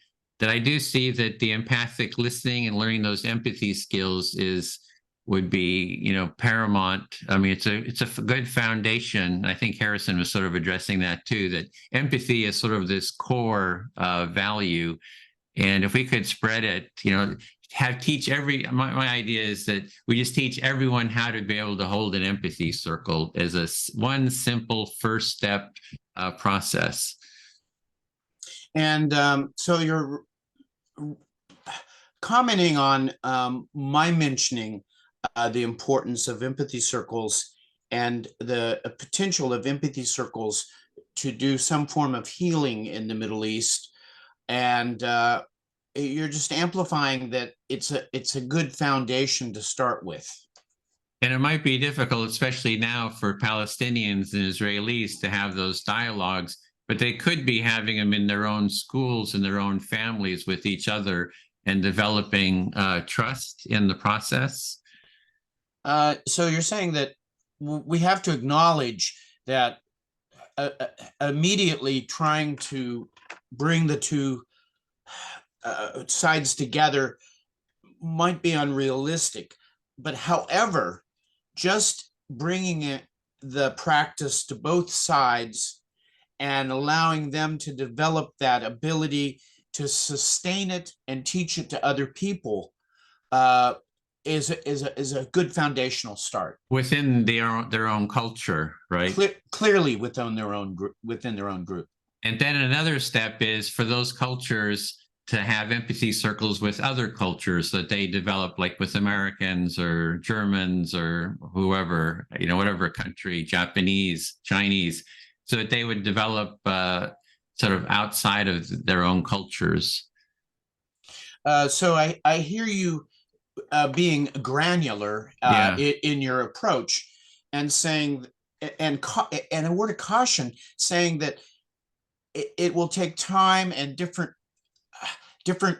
that I do see that the empathic listening and learning those empathy skills would be, paramount. I mean, it's a good foundation. I think Harrison was sort of addressing that too, that empathy is sort of this core value.
And if we could spread it, teach my idea is that we just teach everyone how to be able to hold an empathy circle as one simple first step process.
And so you're commenting on my mentioning the importance of empathy circles and the potential of empathy circles to do some form of healing in the Middle East. And you're just amplifying that it's a good foundation to start with.
And it might be difficult, especially now for Palestinians and Israelis to have those dialogues, but they could be having them in their own schools and their own families with each other and developing trust in the process.
So you're saying that we have to acknowledge that immediately trying to bring the two sides together might be unrealistic, but however, just bringing the practice to both sides and allowing them to develop that ability to sustain it and teach it to other people is a good foundational start
within their own culture, right?
Clearly within their own group.
And then another step is for those cultures to have empathy circles with other cultures that they develop, like with Americans or Germans or whoever, whatever country, Japanese, Chinese, so that they would develop sort of outside of their own cultures.
So I hear you being granular in your approach and saying, and a word of caution, saying that it will take time and different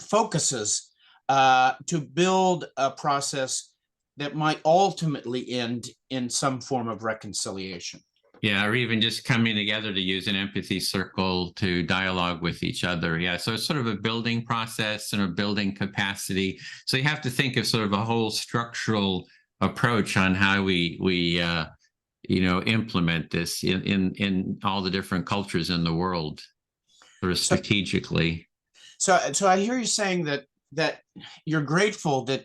focuses to build a process that might ultimately end in some form of reconciliation.
Yeah, or even just coming together to use an empathy circle to dialogue with each other. Yeah, so it's sort of a building process and a building capacity. So you have to think of sort of a whole structural approach on how we implement this in all the different cultures in the world, sort of strategically.
So I hear you saying that you're grateful that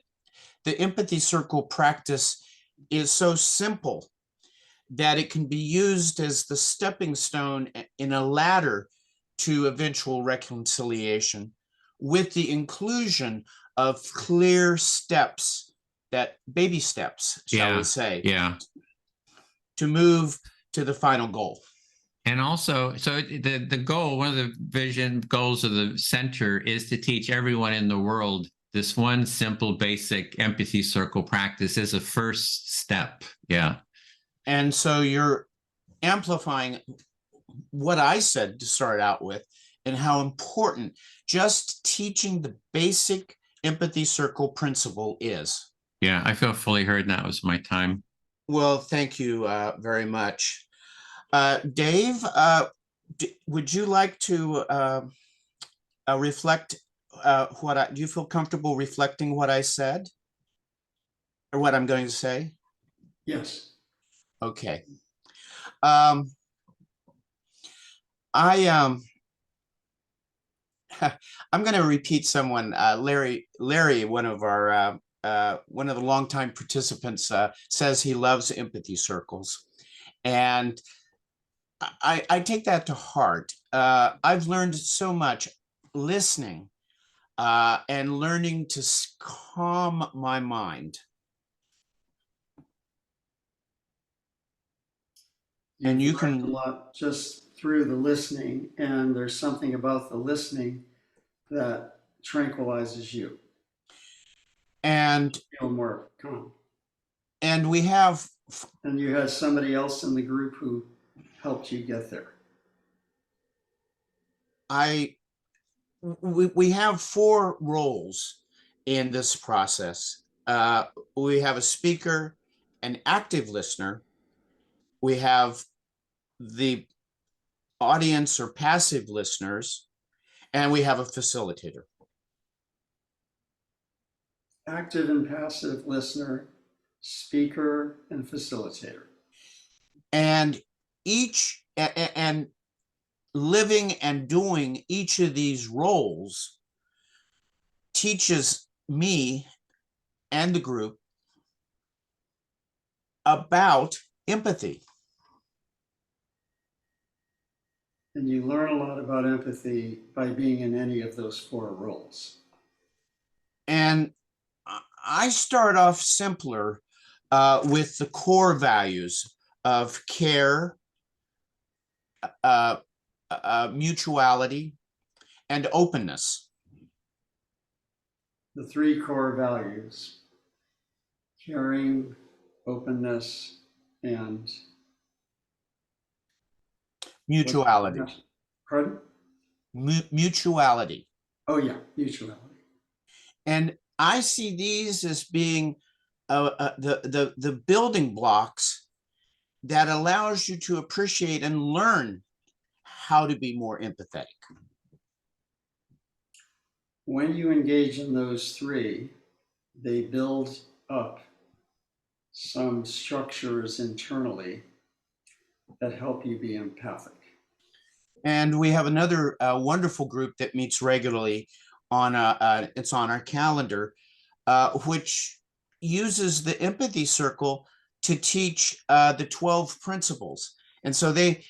the empathy circle practice is so simple that it can be used as the stepping stone in a ladder to eventual reconciliation, with the inclusion of clear steps, that baby steps, shall we say, to move to the final goal.
And also, so the goal, one of the vision goals of the center is to teach everyone in the world this one simple, basic empathy circle practice as a first step. Yeah.
And so you're amplifying what I said to start out with, and how important just teaching the basic empathy circle principle is.
Yeah, I feel fully heard. That was my time.
Well, thank you very much. Dave, would you like to reflect do you feel comfortable reflecting what I said or what I'm going to say?
Yes.
Okay. I'm going to repeat someone, Larry, one of the longtime participants, says he loves empathy circles. And I take that to heart. I've learned so much listening and learning to calm my mind. And you can
a lot just through the listening, and there's something about the listening that tranquilizes you
and
feel more calm.
And we
you had somebody else in the group who helped you get there.
We have 4 roles in this process. We have a speaker, an active listener, we have the audience or passive listeners, and we have a facilitator.
Active and passive listener, speaker, and facilitator.
And living and doing each of these roles teaches me and the group about empathy.
And you learn a lot about empathy by being in any of those 4 roles.
And I start off simpler with the core values of care, mutuality, and openness.
The 3 core values: caring, openness, and
Mutuality.
Pardon?
Mutuality.
Oh yeah, mutuality.
And I see these as being the building blocks that allows you to appreciate and learn how to be more empathetic.
When you engage in those 3, they build up some structures internally that help you be empathic.
And we have another wonderful group that meets regularly on it's on our calendar, which uses the empathy circle to teach the 12 principles. And so they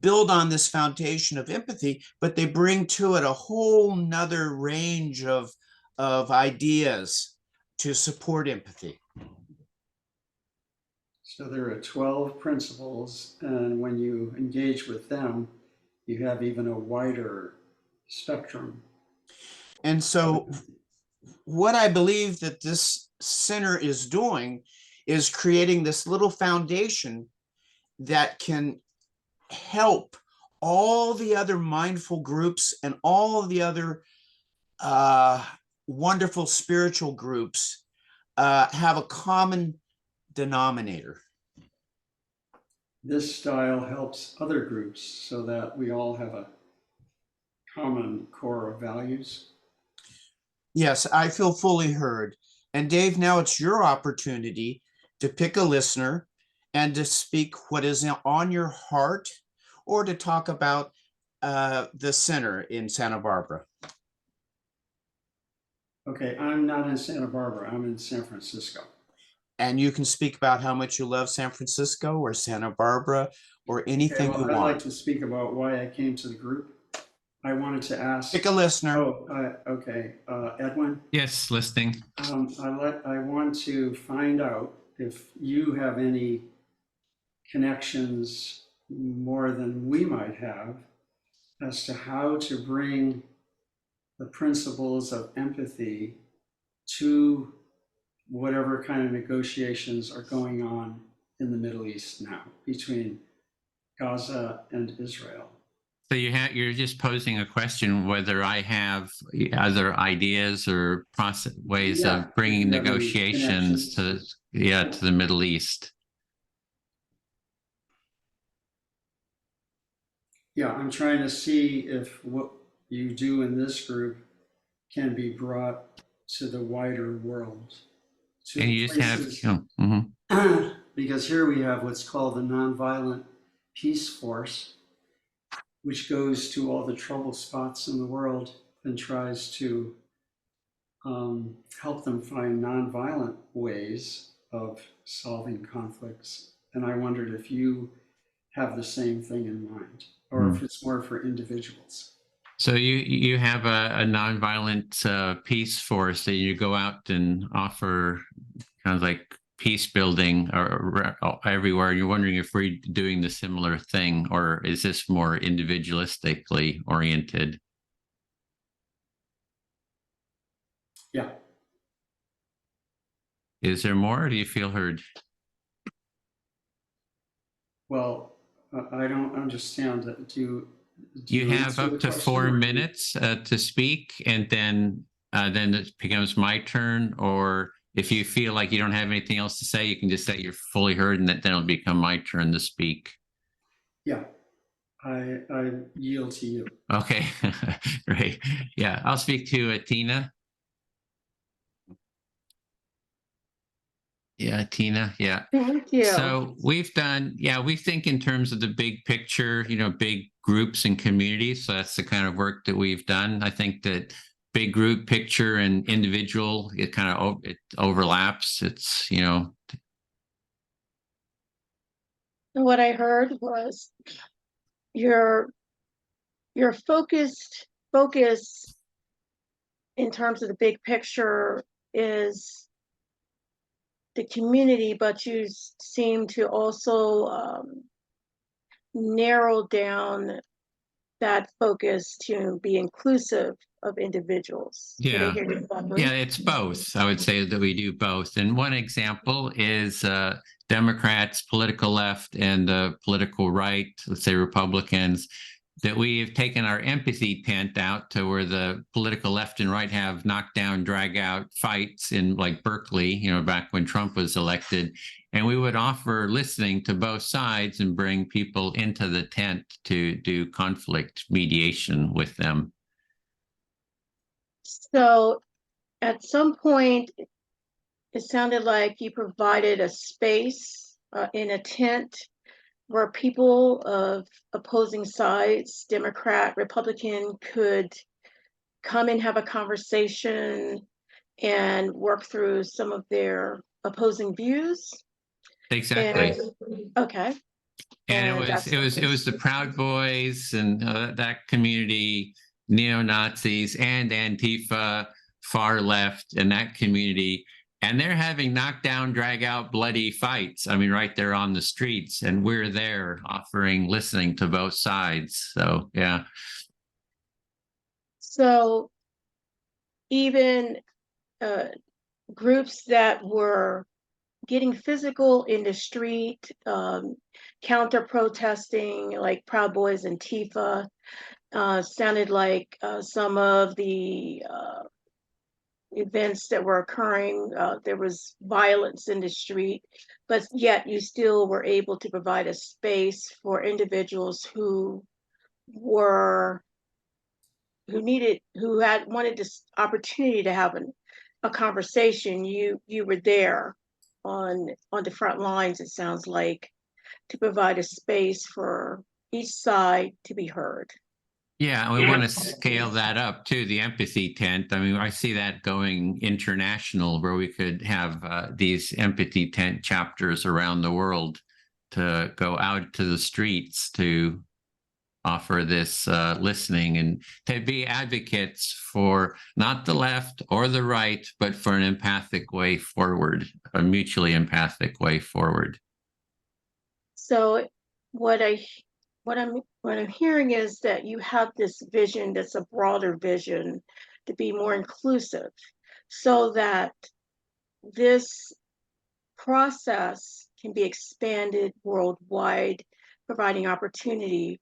build on this foundation of empathy, but they bring to it a whole nother range of ideas to support empathy.
So there are 12 principles, and when you engage with them, you have even a wider spectrum.
And so what I believe that this center is doing is creating this little foundation that can help all the other mindful groups and all of the other wonderful spiritual groups have a common denominator.
This style helps other groups so that we all have a common core of values.
Yes, I feel fully heard. And Dave, now it's your opportunity to pick a listener and to speak what is on your heart, or to talk about the center in Santa Barbara.
Okay, I'm not in Santa Barbara, I'm in San Francisco.
And you can speak about how much you love San Francisco or Santa Barbara or anything
Okay, well,
you
I'd
want.
like to speak about why I came to the group. I wanted to ask.
Pick a listener.
Okay, Edwin.
Yes, listening.
I want to find out if you have any connections more than we might have as to how to bring the principles of empathy to whatever kind of negotiations are going on in the Middle East now between Gaza and Israel.
So you're just posing a question whether I have other ideas or ways of bringing negotiations to the Middle East.
Yeah, I'm trying to see if what you do in this group can be brought to the wider world.
And you just have,
because here we have what's called the Nonviolent Peace Force, which goes to all the trouble spots in the world and tries to help them find nonviolent ways of solving conflicts. And I wondered if you have the same thing in mind, or if it's more for individuals.
So you have a nonviolent peace force that you go out and offer kind of like peace building or everywhere. You're wondering if we're doing the similar thing, or is this more individualistically oriented?
Yeah.
Is there more, or do you feel heard?
Well, I don't understand that.
You have up to 4 minutes to speak, and then it becomes my turn. Or if you feel like you don't have anything else to say, you can just say you're fully heard, and then it'll become my turn to speak.
Yeah, I yield to you.
Okay, great. Yeah, I'll speak to Tina. Yeah, Tina. Yeah.
Thank you.
So we think in terms of the big picture, big groups and communities. So that's the kind of work that we've done. I think that big group picture and individual, it kind of it overlaps. It's, you know.
What I heard was your focus in terms of the big picture is the community, but you seem to also narrow down that focus to be inclusive of individuals. Did I hear you correctly?
Yeah, it's both. I would say that we do both. And one example is Democrats, political left, and the political right, let's say Republicans, that we've taken our empathy tent out to where the political left and right have knockdown, drag out fights in like Berkeley, you know, back when Trump was elected. And we would offer listening to both sides and bring people into the tent to do conflict mediation with them.
So at some point, it sounded like you provided a space in a tent where people of opposing sides, Democrat, Republican, could come and have a conversation and work through some of their opposing views.
Exactly.
Okay.
And it was the Proud Boys and that community, neo-Nazis and Antifa, far left, and that community. And they're having knockdown, drag out, bloody fights. I mean, right there on the streets. And we're there offering listening to both sides. So, yeah.
So even groups that were getting physical in the street, counter protesting, like Proud Boys and Antifa, sounded like some of the events that were occurring, there was violence in the street, but yet you still were able to provide a space for individuals who had wanted this opportunity to have a conversation. You were there on the front lines, it sounds like, to provide a space for each side to be heard.
Yeah, we want to scale that up too, the empathy tent. I mean, I see that going international where we could have these empathy tent chapters around the world to go out to the streets to offer this listening and to be advocates for not the left or the right, but for an empathic way forward, a mutually empathic way forward.
So what I'm hearing is that you have this vision that's a broader vision to be more inclusive, so that this process can be expanded worldwide, providing opportunity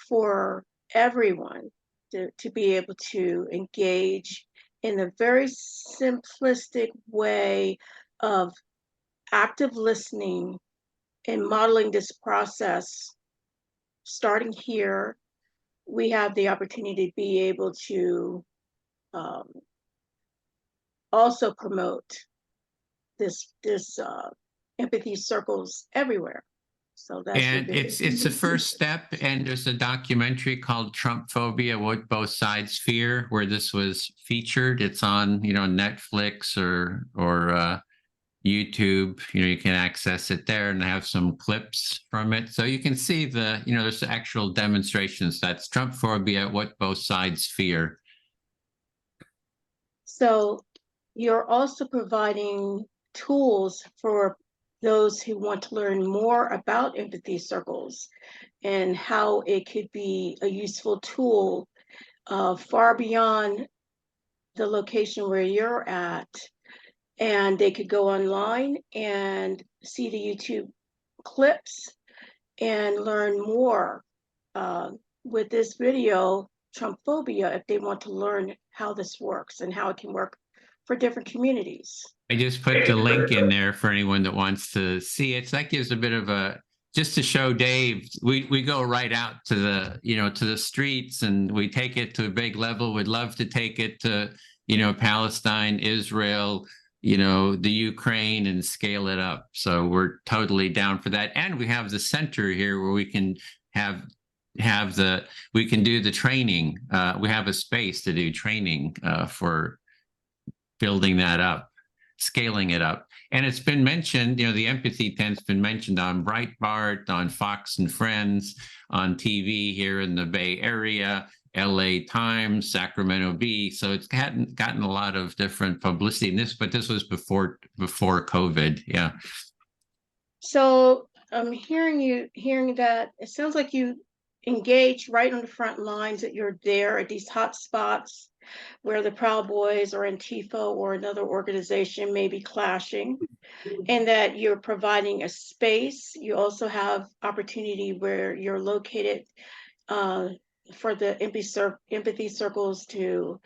for everyone to be able to engage in a very simplistic way of active listening and modeling this process. Starting here, we have the opportunity to be able to also promote this empathy circles everywhere. So that's
it's a first step. And there's a documentary called Trump Phobia: What Both Sides Fear, where this was featured. It's on, you know, Netflix or YouTube. You know, you can access it there and have some clips from it, so you can see the, you know, there's actual demonstrations. That's Trump Phobia: What Both Sides Fear.
So you're also providing tools for those who want to learn more about empathy circles and how it could be a useful tool far beyond the location where you're at. And they could go online and see the YouTube clips and learn more with this video, Trump Phobia, if they want to learn how this works and how it can work for different communities.
I just put the link in there for anyone that wants to see it. So that gives a bit of a, just to show Dave, we go right out to the, you know, to the streets, and we take it to a big level. We'd love to take it to, you know, Palestine, Israel, you know, the Ukraine, and scale it up. So we're totally down for that. And we have the center here where we can have we can do the training. We have a space to do training for building that up, scaling it up. And it's been mentioned, the empathy tent's been mentioned on Breitbart, on Fox and Friends, on TV here in the Bay Area, LA Times, Sacramento Bee. So it's gotten a lot of different publicity in this, but this was before COVID. Yeah.
So I'm hearing that it sounds like you engage right on the front lines, that you're there at these hot spots where the Proud Boys or Antifa or another organization may be clashing, and that you're providing a space. You also have opportunity where you're located for the empathy circles to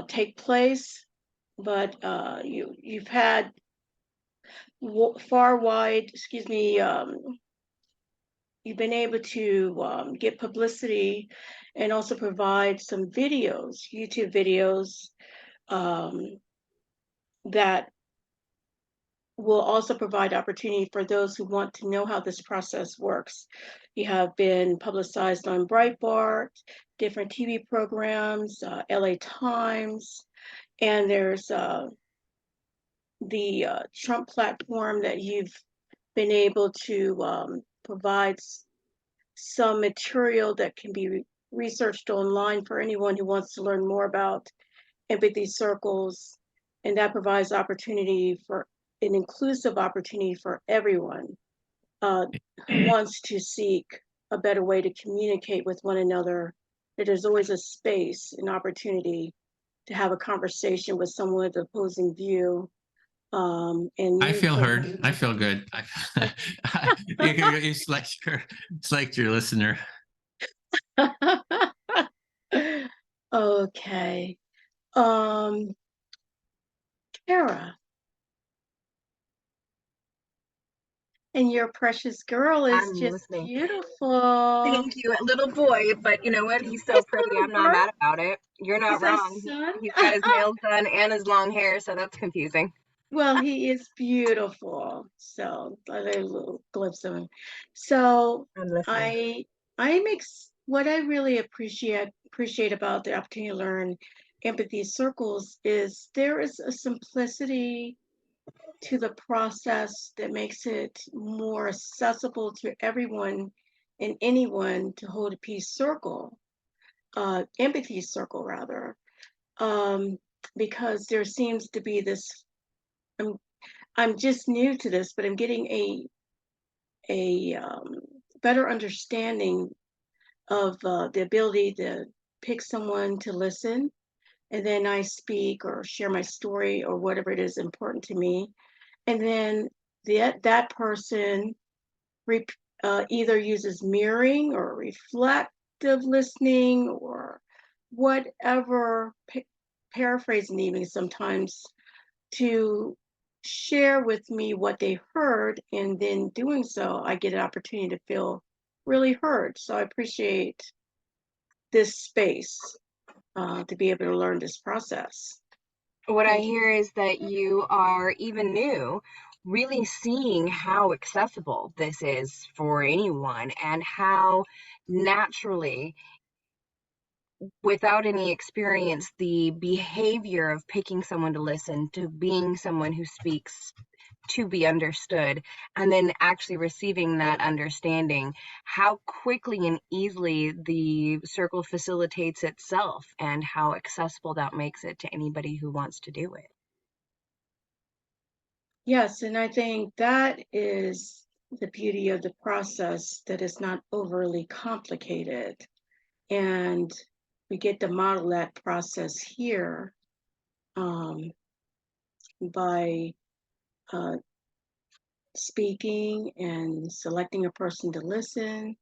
take place. But you've had you've been able to get publicity and also provide some videos, YouTube videos, that will also provide opportunity for those who want to know how this process works. You have been publicized on Breitbart, different TV programs, LA Times, and there's the Trump platform that you've been able to provide some material that can be researched online for anyone who wants to learn more about empathy circles. And that provides opportunity for an inclusive opportunity for everyone who wants to seek a better way to communicate with one another. That there's always a space, an opportunity to have a conversation with someone with opposing view. And
I feel heard. I feel good. It's like your listener.
Okay. Kara. And your precious girl is
I'm
just
listening.
beautiful.
Thank you, a little boy, but you know what? He's so pretty. I'm not mad about it. You're not
Is that a
wrong.
son?
He's got his nails done and his long hair, so that's confusing.
Well, he is beautiful. So I have a little glimpse of him. So
I'm listening.
what I really appreciate about the opportunity to learn empathy circles is there is a simplicity to the process that makes it more accessible to everyone and anyone to hold a peace circle, empathy circle rather, because there seems to be this. I'm just new to this, but I'm getting a better understanding of the ability to pick someone to listen, and then I speak or share my story or whatever it is important to me, and then that person either uses mirroring or reflective listening or whatever, paraphrasing even sometimes, to share with me what they heard, and then doing so, I get an opportunity to feel really heard. So I appreciate this space to be able to learn this process.
What I
Thank you.
hear is that you are even new, really seeing how accessible this is for anyone and how naturally, without any experience, the behavior of picking someone to listen to being someone who speaks to be understood and then actually receiving that understanding, how quickly and easily the circle facilitates itself and how accessible that makes it to anybody who wants to do it.
Yes, and I think that is the beauty of the process, that it's not overly complicated. And we get to model that process here by speaking and selecting a person to listen.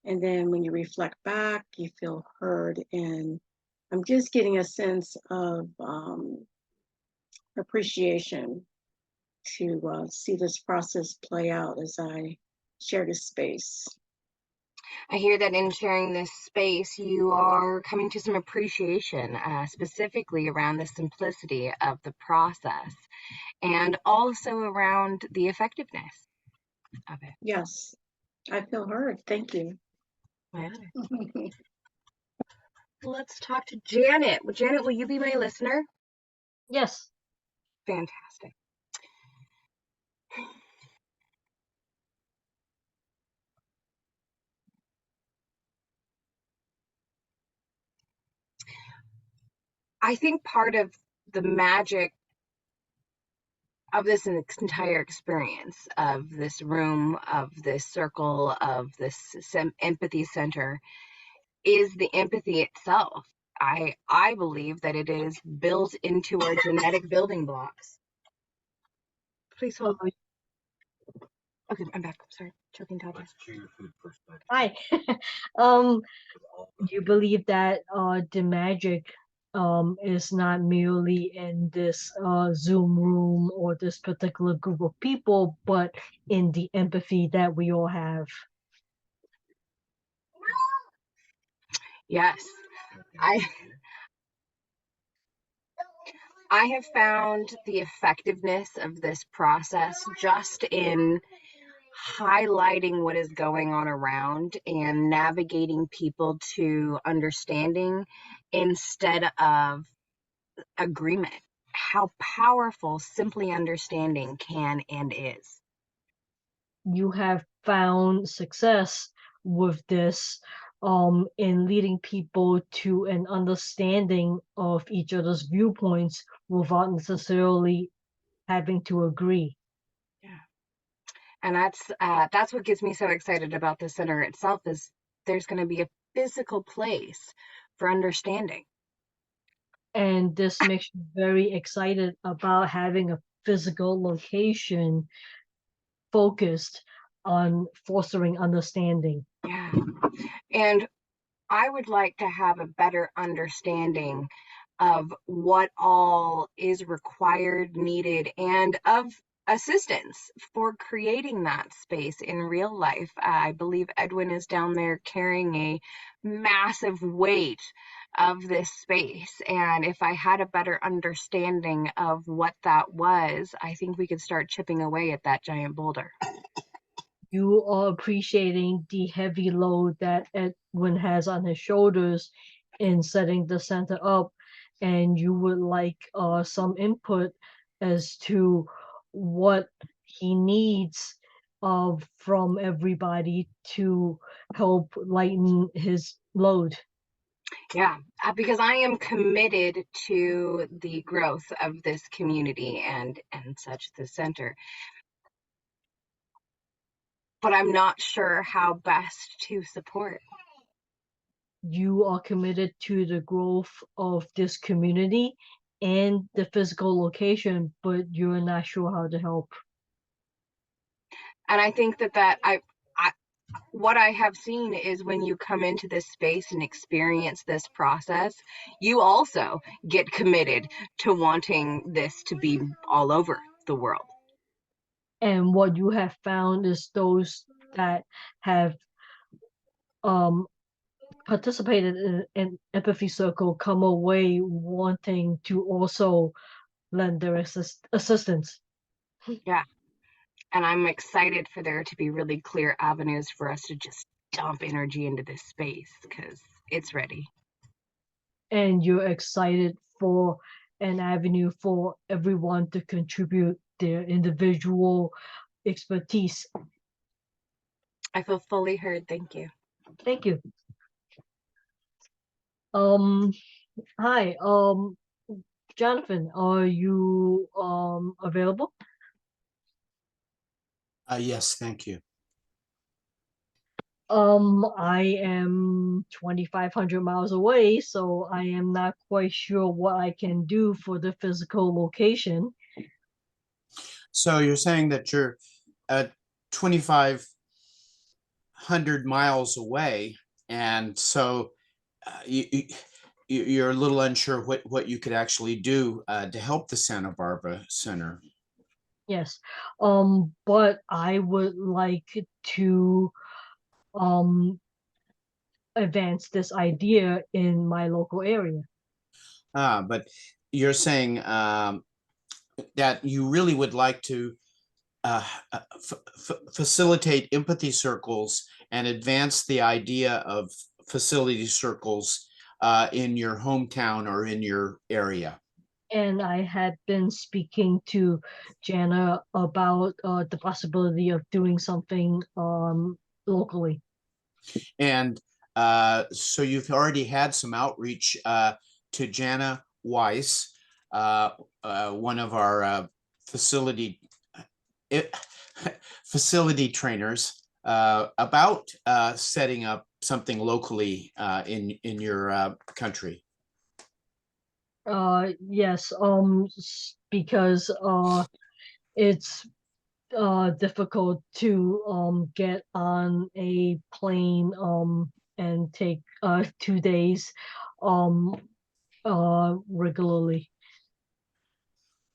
And then when you reflect back, you feel heard. And I'm just getting a sense of appreciation to see this process play out as I share this space.
I hear that in sharing this space, you are coming to some appreciation, specifically around the simplicity of the process and also around the effectiveness of it.
Yes, I feel heard. Thank you.
My honor. Let's talk to Janet. Janet, will you be my listener?
Yes.
Fantastic. I think part of the magic of this entire experience of this room, of this circle, of this empathy center is the empathy itself. I believe that it is built into our genetic building blocks. Please hold. Okay, I'm back. Sorry, choking toddler.
Hi. You believe that the magic is not merely in this Zoom room or this particular group of people, but in the empathy that we all have.
Yes, I have found the effectiveness of this process just in highlighting what is going on around and navigating people to understanding instead of agreement. How powerful simply understanding can and is.
You have found success with this in leading people to an understanding of each other's viewpoints without necessarily having to agree.
Yeah, and that's what gets me so excited about the center itself is there's going to be a physical place for understanding.
And this makes me very excited about having a physical location focused on fostering understanding.
Yeah, and I would like to have a better understanding of what all is required, needed, and of assistance for creating that space in real life. I believe Edwin is down there carrying a massive weight of this space. And if I had a better understanding of what that was, I think we could start chipping away at that giant boulder.
You are appreciating the heavy load that Edwin has on his shoulders in setting the center up, and you would like some input as to what he needs from everybody to help lighten his load.
Yeah, because I am committed to the growth of this community and such the center. But I'm not sure how best to support.
You are committed to the growth of this community and the physical location, but you're not sure how to help.
And I think that what I have seen is when you come into this space and experience this process, you also get committed to wanting this to be all over the world.
And what you have found is those that have participated in an empathy circle come away wanting to also lend their assistance.
Yeah. And I'm excited for there to be really clear avenues for us to just dump energy into this space because it's ready.
And you're excited for an avenue for everyone to contribute their individual expertise.
I feel fully heard. Thank you.
Thank you. Hi, Jonathan, are you available?
Yes, thank you.
I am 2,500 miles away, so I am not quite sure what I can do for the physical location.
So you're saying that you're at 2,500 miles away, and so you're a little unsure what you could actually do to help the Santa Barbara Center.
Yes, but I would like to advance this idea in my local area.
But you're saying that you really would like to facilitate empathy circles and advance the idea of facility circles in your hometown or in your area.
And I had been speaking to Jana about the possibility of doing something locally.
And so you've already had some outreach to Jana Weiss, one of our facility trainers, about setting up something locally in your country.
Yes, because it's difficult to get on a plane and take 2 days regularly.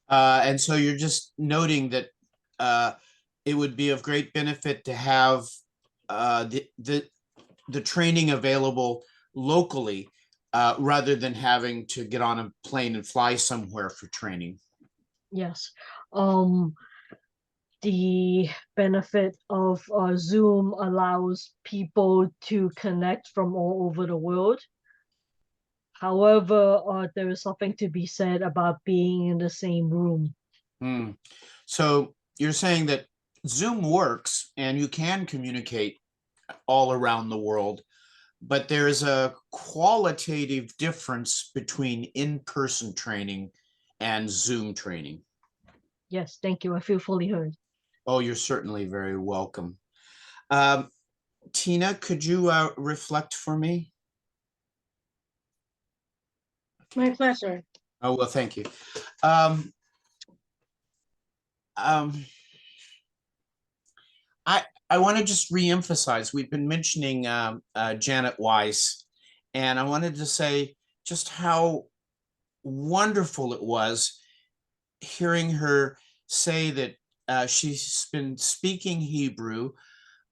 And so you're just noting that it would be of great benefit to have the training available locally rather than having to get on a plane and fly somewhere for training.
Yes. The benefit of Zoom allows people to connect from all over the world. However, there is something to be said about being in the same room.
So you're saying that Zoom works and you can communicate all around the world, but there's a qualitative difference between in-person training and Zoom training.
Yes, thank you. I feel fully heard.
Oh, you're certainly very welcome. Tina, could you reflect for me?
My pleasure.
Oh, well, thank you. I want to just reemphasize, we've been mentioning Janet Weiss, and I wanted to say just how wonderful it was hearing her say that she's been speaking Hebrew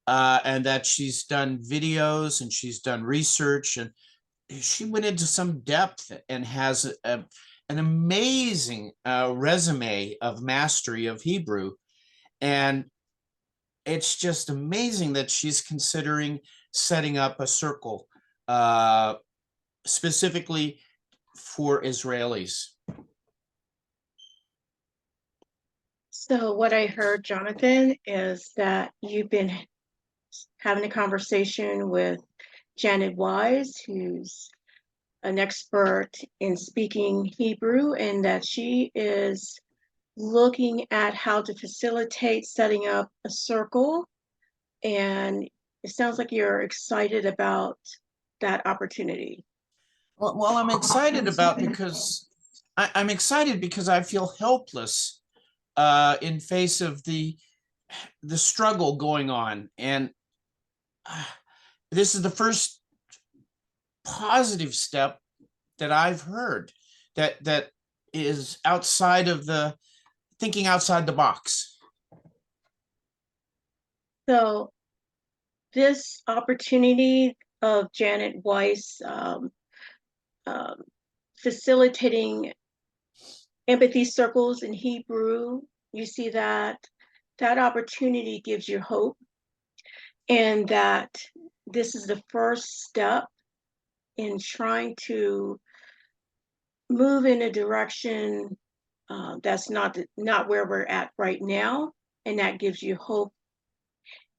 and that she's done videos and she's done research, and she went into some depth and has an amazing resume of mastery of Hebrew. And it's just amazing that she's considering setting up a circle specifically for Israelis.
So what I heard, Jonathan, is that you've been having a conversation with Janet Wise, who's an expert in speaking Hebrew, and that she is looking at how to facilitate setting up a circle. And it sounds like you're excited about that opportunity.
Well, I'm excited because I'm excited because I feel helpless in face of the struggle going on, and this is the first positive step that I've heard that is outside of the thinking outside the box.
So this opportunity of Janet Weiss facilitating empathy circles in Hebrew, you see that opportunity gives you hope, and that this is the first step in trying to move in a direction that's not where we're at right now, and that gives you hope,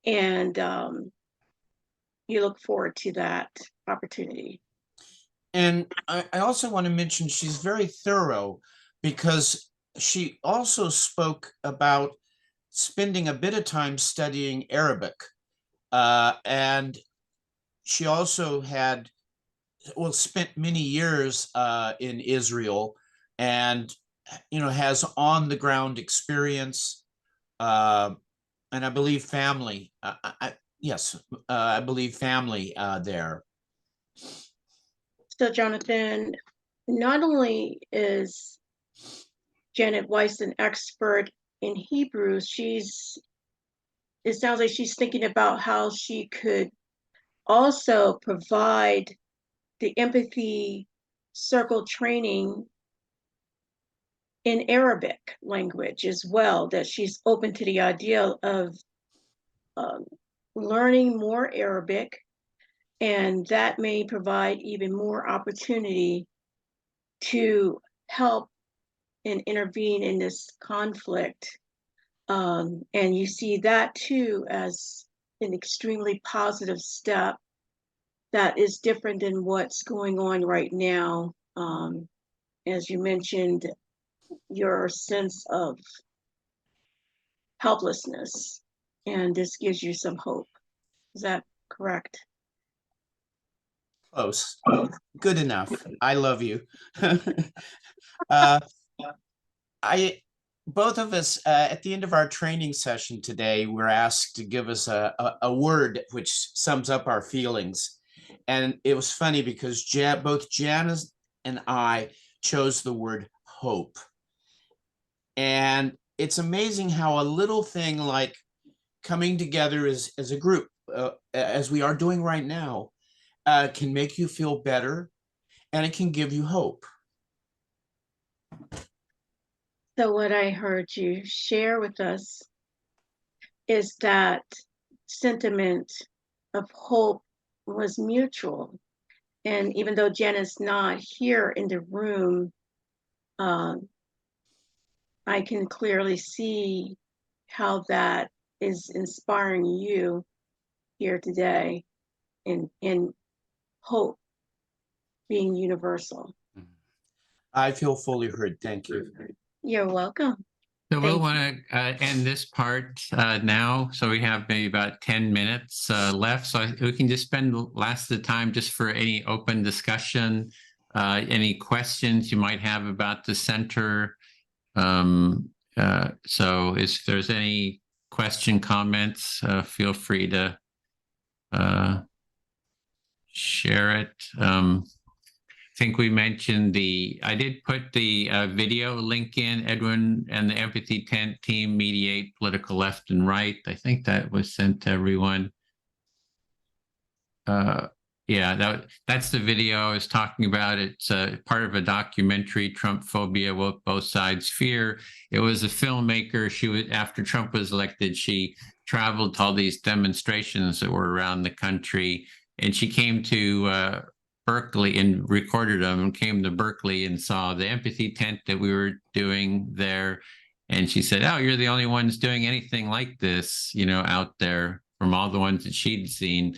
and you look forward to that opportunity.
And I also want to mention she's very thorough, because she also spoke about spending a bit of time studying Arabic. And she also spent many years in Israel, and has on the ground experience, and I believe family. I believe family there.
So Jonathan, not only is Janet Weiss an expert in Hebrew, it sounds like she's thinking about how she could also provide the empathy circle training in Arabic language as well, that she's open to the idea of learning more Arabic, and that may provide even more opportunity to help and intervene in this conflict. And you see that too as an extremely positive step that is different than what's going on right now. As you mentioned, your sense of helplessness, and this gives you some hope. Is that correct?
Close. Good enough. I love you. uh, both of us, at the end of our training session today, were asked to give us a word which sums up our feelings. And it was funny because both Janice and I chose the word hope. And it's amazing how a little thing like coming together as a group, as we are doing right now, can make you feel better, and it can give you hope.
So what I heard you share with us is that sentiment of hope was mutual. And even though Jenna's not here in the room, I can clearly see how that is inspiring you here today, in hope being universal.
I feel fully heard. Thank you.
You're welcome.
So we'll
Thank
want to end this part now. So we have maybe about 10 minutes left. So we can just spend the last of the time just for any open discussion, any questions you might have about the center. So if there's any question, comments, feel free to share it. I think we mentioned I did put the video link in. Edwin and the Empathy Tent team mediate political left and right. I think that was sent to everyone. Yeah, that's the video I was talking about. It's part of a documentary, Trump Phobia, What Both Sides Fear. It was a filmmaker. After Trump was elected, she traveled to all these demonstrations that were around the country, and she came to Berkeley and recorded them, and came to Berkeley and saw the Empathy Tent that we were doing there. And she said, "Oh, you're the only ones doing anything like this, out there," from all the ones that she'd seen.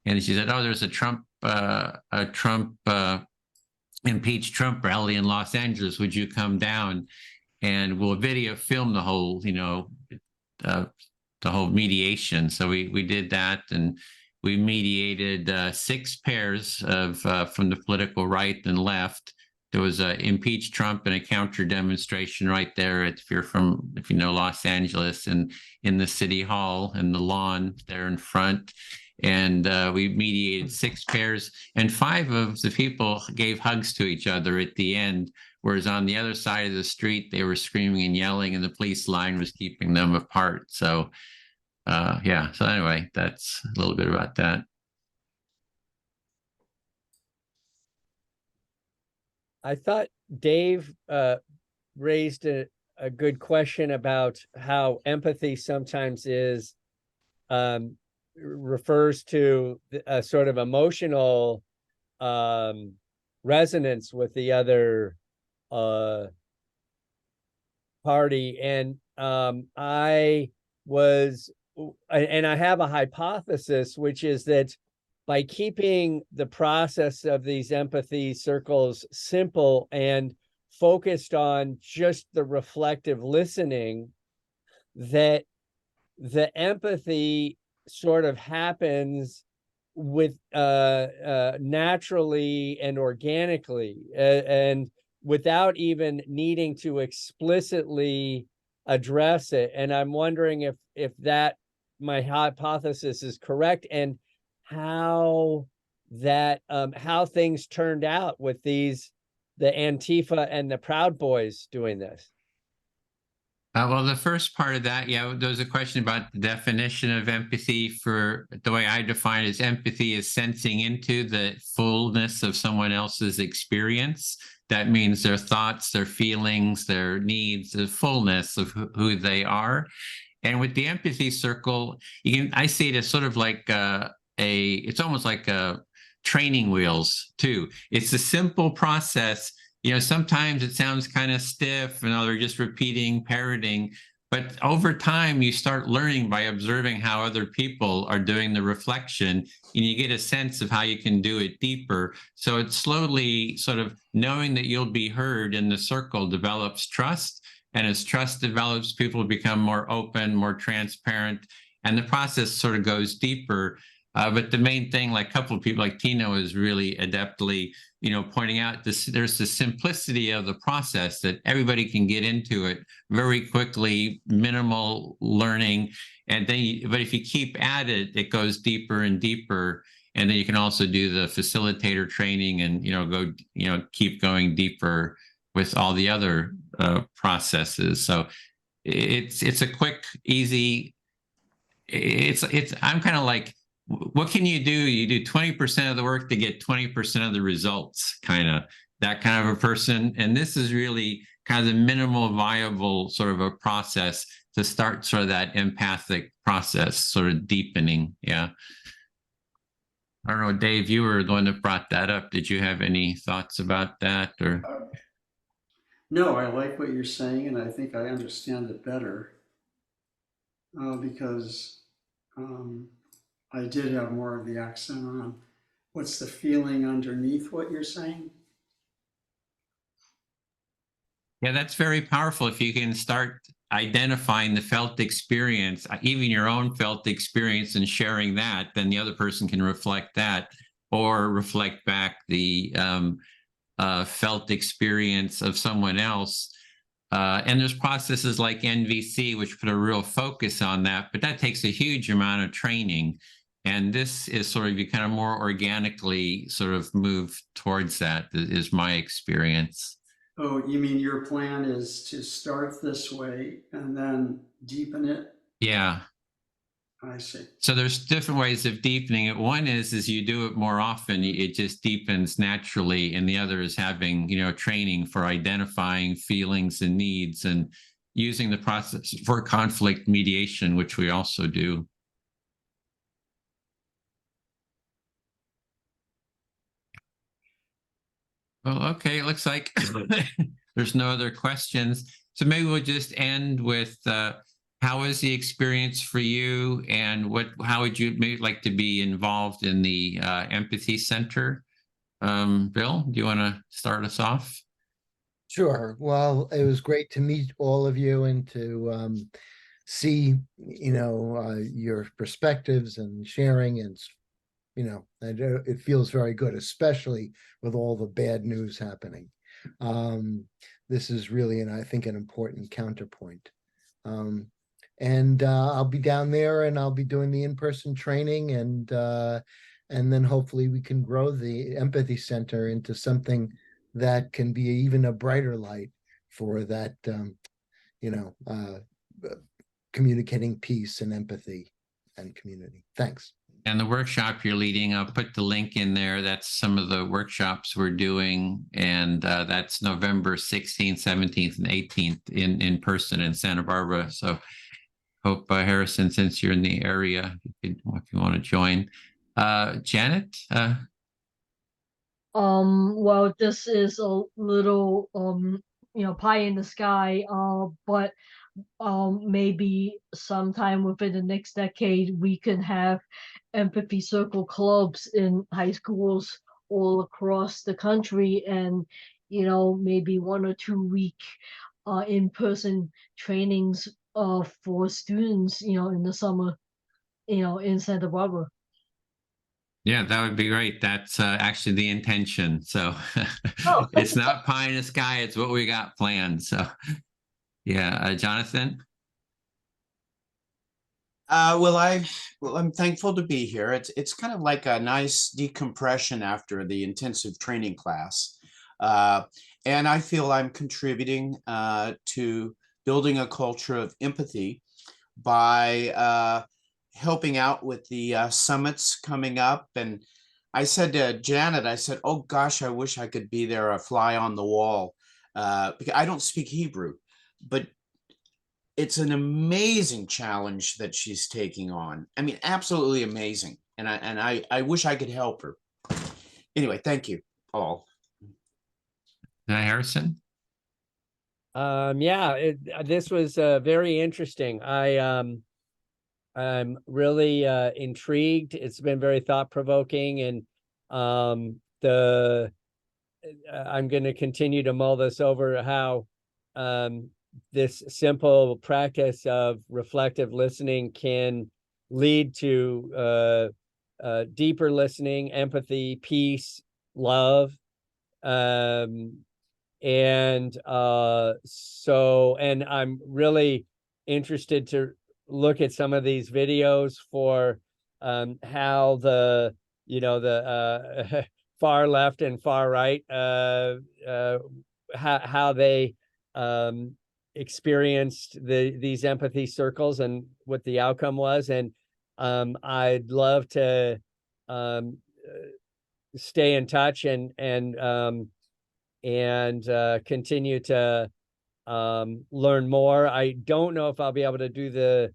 And she said, "Oh, there's a impeach Trump rally in Los Angeles. Would you come down? And we'll video film the whole, the whole mediation." So we did that, and we mediated 6 pairs of from the political right and left. There was a impeach Trump and a counter demonstration right there. If you know Los Angeles, and in the city hall and the lawn there in front. And we mediated 6 pairs, and 5 of the people gave hugs to each other at the end, whereas on the other side of the street, they were screaming and yelling, and the police line was keeping them apart. So yeah, so anyway, that's a little bit about that.
I thought Dave raised a good question about how empathy sometimes refers to a sort of emotional resonance with the other party. And I have a hypothesis, which is that by keeping the process of these empathy circles simple and focused on just the reflective listening, that the empathy sort of happens with naturally and organically, and without even needing to explicitly address it. And I'm wondering if that my hypothesis is correct, and how things turned out with the Antifa and the Proud Boys doing this.
Well, the first part of that, yeah, there was a question about the definition of empathy. For the way I define it, is empathy is sensing into the fullness of someone else's experience. That means their thoughts, their feelings, their needs, the fullness of who they are. And with the empathy circle, I see it as sort of like it's almost like training wheels too. It's a simple process. Sometimes it sounds kind of stiff, and they're just repeating, parroting. But over time, you start learning by observing how other people are doing the reflection, and you get a sense of how you can do it deeper. So it's slowly sort of knowing that you'll be heard in the circle develops trust. And as trust develops, people become more open, more transparent, and the process sort of goes deeper. But the main thing, like a couple of people like Tino is really adeptly, pointing out there's the simplicity of the process that everybody can get into it very quickly, minimal learning. And then, but if you keep at it, it goes deeper and deeper. And then you can also do the facilitator training and, keep going deeper with all the other processes. So it's a quick, easy, I'm kind of like, what can you do? You do 20% of the work to get 20% of the results, that kind of a person. And this is really kind of the minimal viable sort of a process to start sort of that empathic process, sort of deepening. Yeah. I don't know, Dave, you were the one that brought that up. Did you have any thoughts about that, or?
No, I like what you're saying, and I think I understand it better because I did have more of the accent on what's the feeling underneath what you're saying.
Yeah, that's very powerful. If you can start identifying the felt experience, even your own felt experience, and sharing that, then the other person can reflect that or reflect back the felt experience of someone else. And there's processes like NVC, which put a real focus on that, but that takes a huge amount of training. And this is sort of, you kind of more organically sort of move towards that, is my experience.
Oh, you mean your plan is to start this way and then deepen it?
Yeah.
I see.
So there's different ways of deepening it. One is you do it more often, it just deepens naturally. And the other is having, training for identifying feelings and needs and using the process for conflict mediation, which we also do. Well, okay, it looks like there's no other questions. So maybe we'll just end with how was the experience for you, and how would you maybe like to be involved in the Empathy Center? Bill, do you want to start us off?
Sure. Well, it was great to meet all of you and to see, your perspectives and sharing, and it feels very good, especially with all the bad news happening. This is really, I think, an important counterpoint. And I'll be down there, and I'll be doing the in-person training, and then hopefully we can grow the Empathy Center into something that can be even a brighter light for that, communicating peace and empathy and community. Thanks.
And the workshop you're leading, I'll put the link in there. That's some of the workshops we're doing. And that's November 16th, 17th, and 18th in person in Santa Barbara. So hope, Harrison, since you're in the area, if you want to join. Janet?
Well, this is a little, pie in the sky, but maybe sometime within the next decade, we can have empathy circle clubs in high schools all across the country, and maybe 1 or 2 week in-person trainings for students, in the summer, in Santa Barbara.
Yeah, that would be great. That's actually the intention. So
Oh.
It's not pie in the sky. It's what we got planned. So yeah, Jonathan?
I'm thankful to be here. It's kind of like a nice decompression after the intensive training class. And I feel I'm contributing to building a culture of empathy by helping out with the summits coming up, and I said to Janet, I said, oh gosh, I wish I could be there, a fly on the wall. Because I don't speak Hebrew, but it's an amazing challenge that she's taking on. I mean, absolutely amazing. And I wish I could help her. Anyway, thank you all.
Harrison?
Yeah, this was very interesting. I'm really intrigued. It's been very thought-provoking, and I'm going to continue to mull this over, how this simple practice of reflective listening can lead to deeper listening, empathy, peace, love. And I'm really interested to look at some of these videos for how the far left and far right, how they experienced these empathy circles and what the outcome was. And I'd love to stay in touch and continue to learn more. I don't know if I'll be able to do the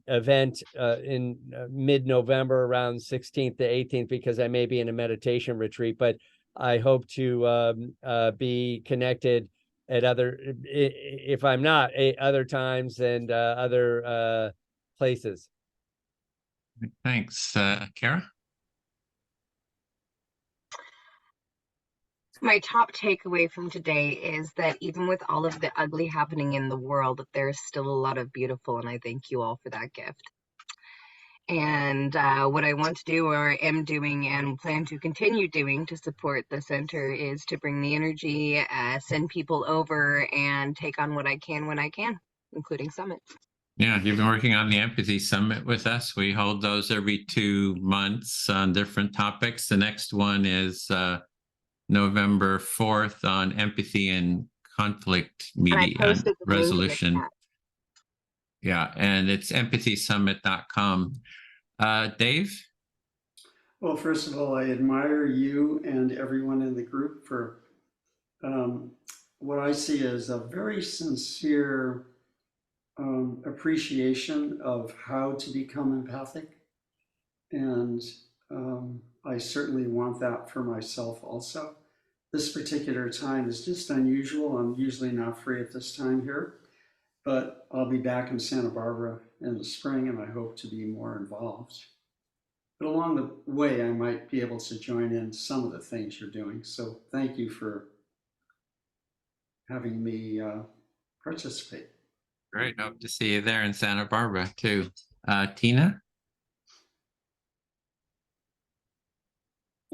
event in mid-November around 16th to 18th, because I may be in a meditation retreat, but I hope to be connected at other, if I'm not, other times and other places.
Thanks. Kara?
My top takeaway from today is that even with all of the ugly happening in the world, there's still a lot of beautiful, and I thank you all for that gift. And what I want to do, or am doing, and plan to continue doing to support the center is to bring the energy, send people over, and take on what I can when I can, including summits.
Yeah, you've been working on the Empathy Summit with us. We hold those every 2 months on different topics. The next one is November 4th on empathy and conflict media resolution. Yeah, and it's empathysummit.com. Dave?
Well, first of all, I admire you and everyone in the group for what I see as a very sincere appreciation of how to become empathic. And I certainly want that for myself also. This particular time is just unusual. I'm usually not free at this time here, but I'll be back in Santa Barbara in the spring, and I hope to be more involved. But along the way, I might be able to join in some of the things you're doing. So thank you for having me participate.
Great. Hope to see you there in Santa Barbara too. Tina?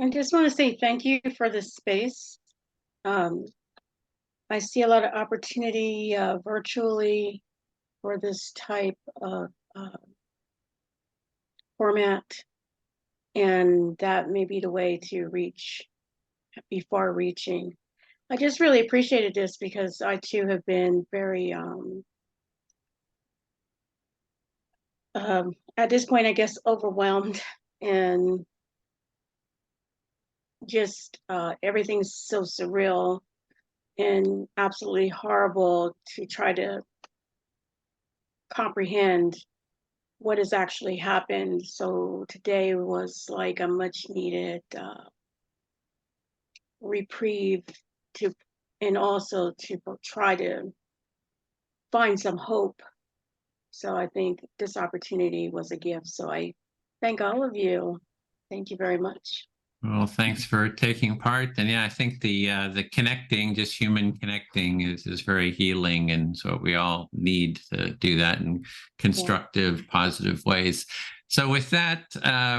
I just want to say thank you for this space. I see a lot of opportunity virtually for this type of format, and that may be the way to be far reaching. I just really appreciated this because I too have been very at this point, I guess, overwhelmed, and just everything's so surreal and absolutely horrible to try to comprehend what has actually happened. So today was like a much needed reprieve and also to try to find some hope. So I think this opportunity was a gift. So I thank all of you. Thank you very much.
Well, thanks for taking part. And yeah, I think the connecting, just human connecting is very healing. And so we all need to do that in constructive, positive ways. So with that,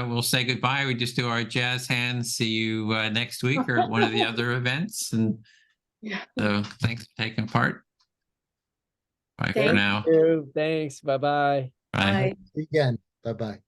we'll say goodbye. We just do our jazz hands. See you next week or at one of the other events. And so thanks for taking part. Bye for now.
Thank you. Thanks. Bye-bye.
Bye.
Again. Bye-bye.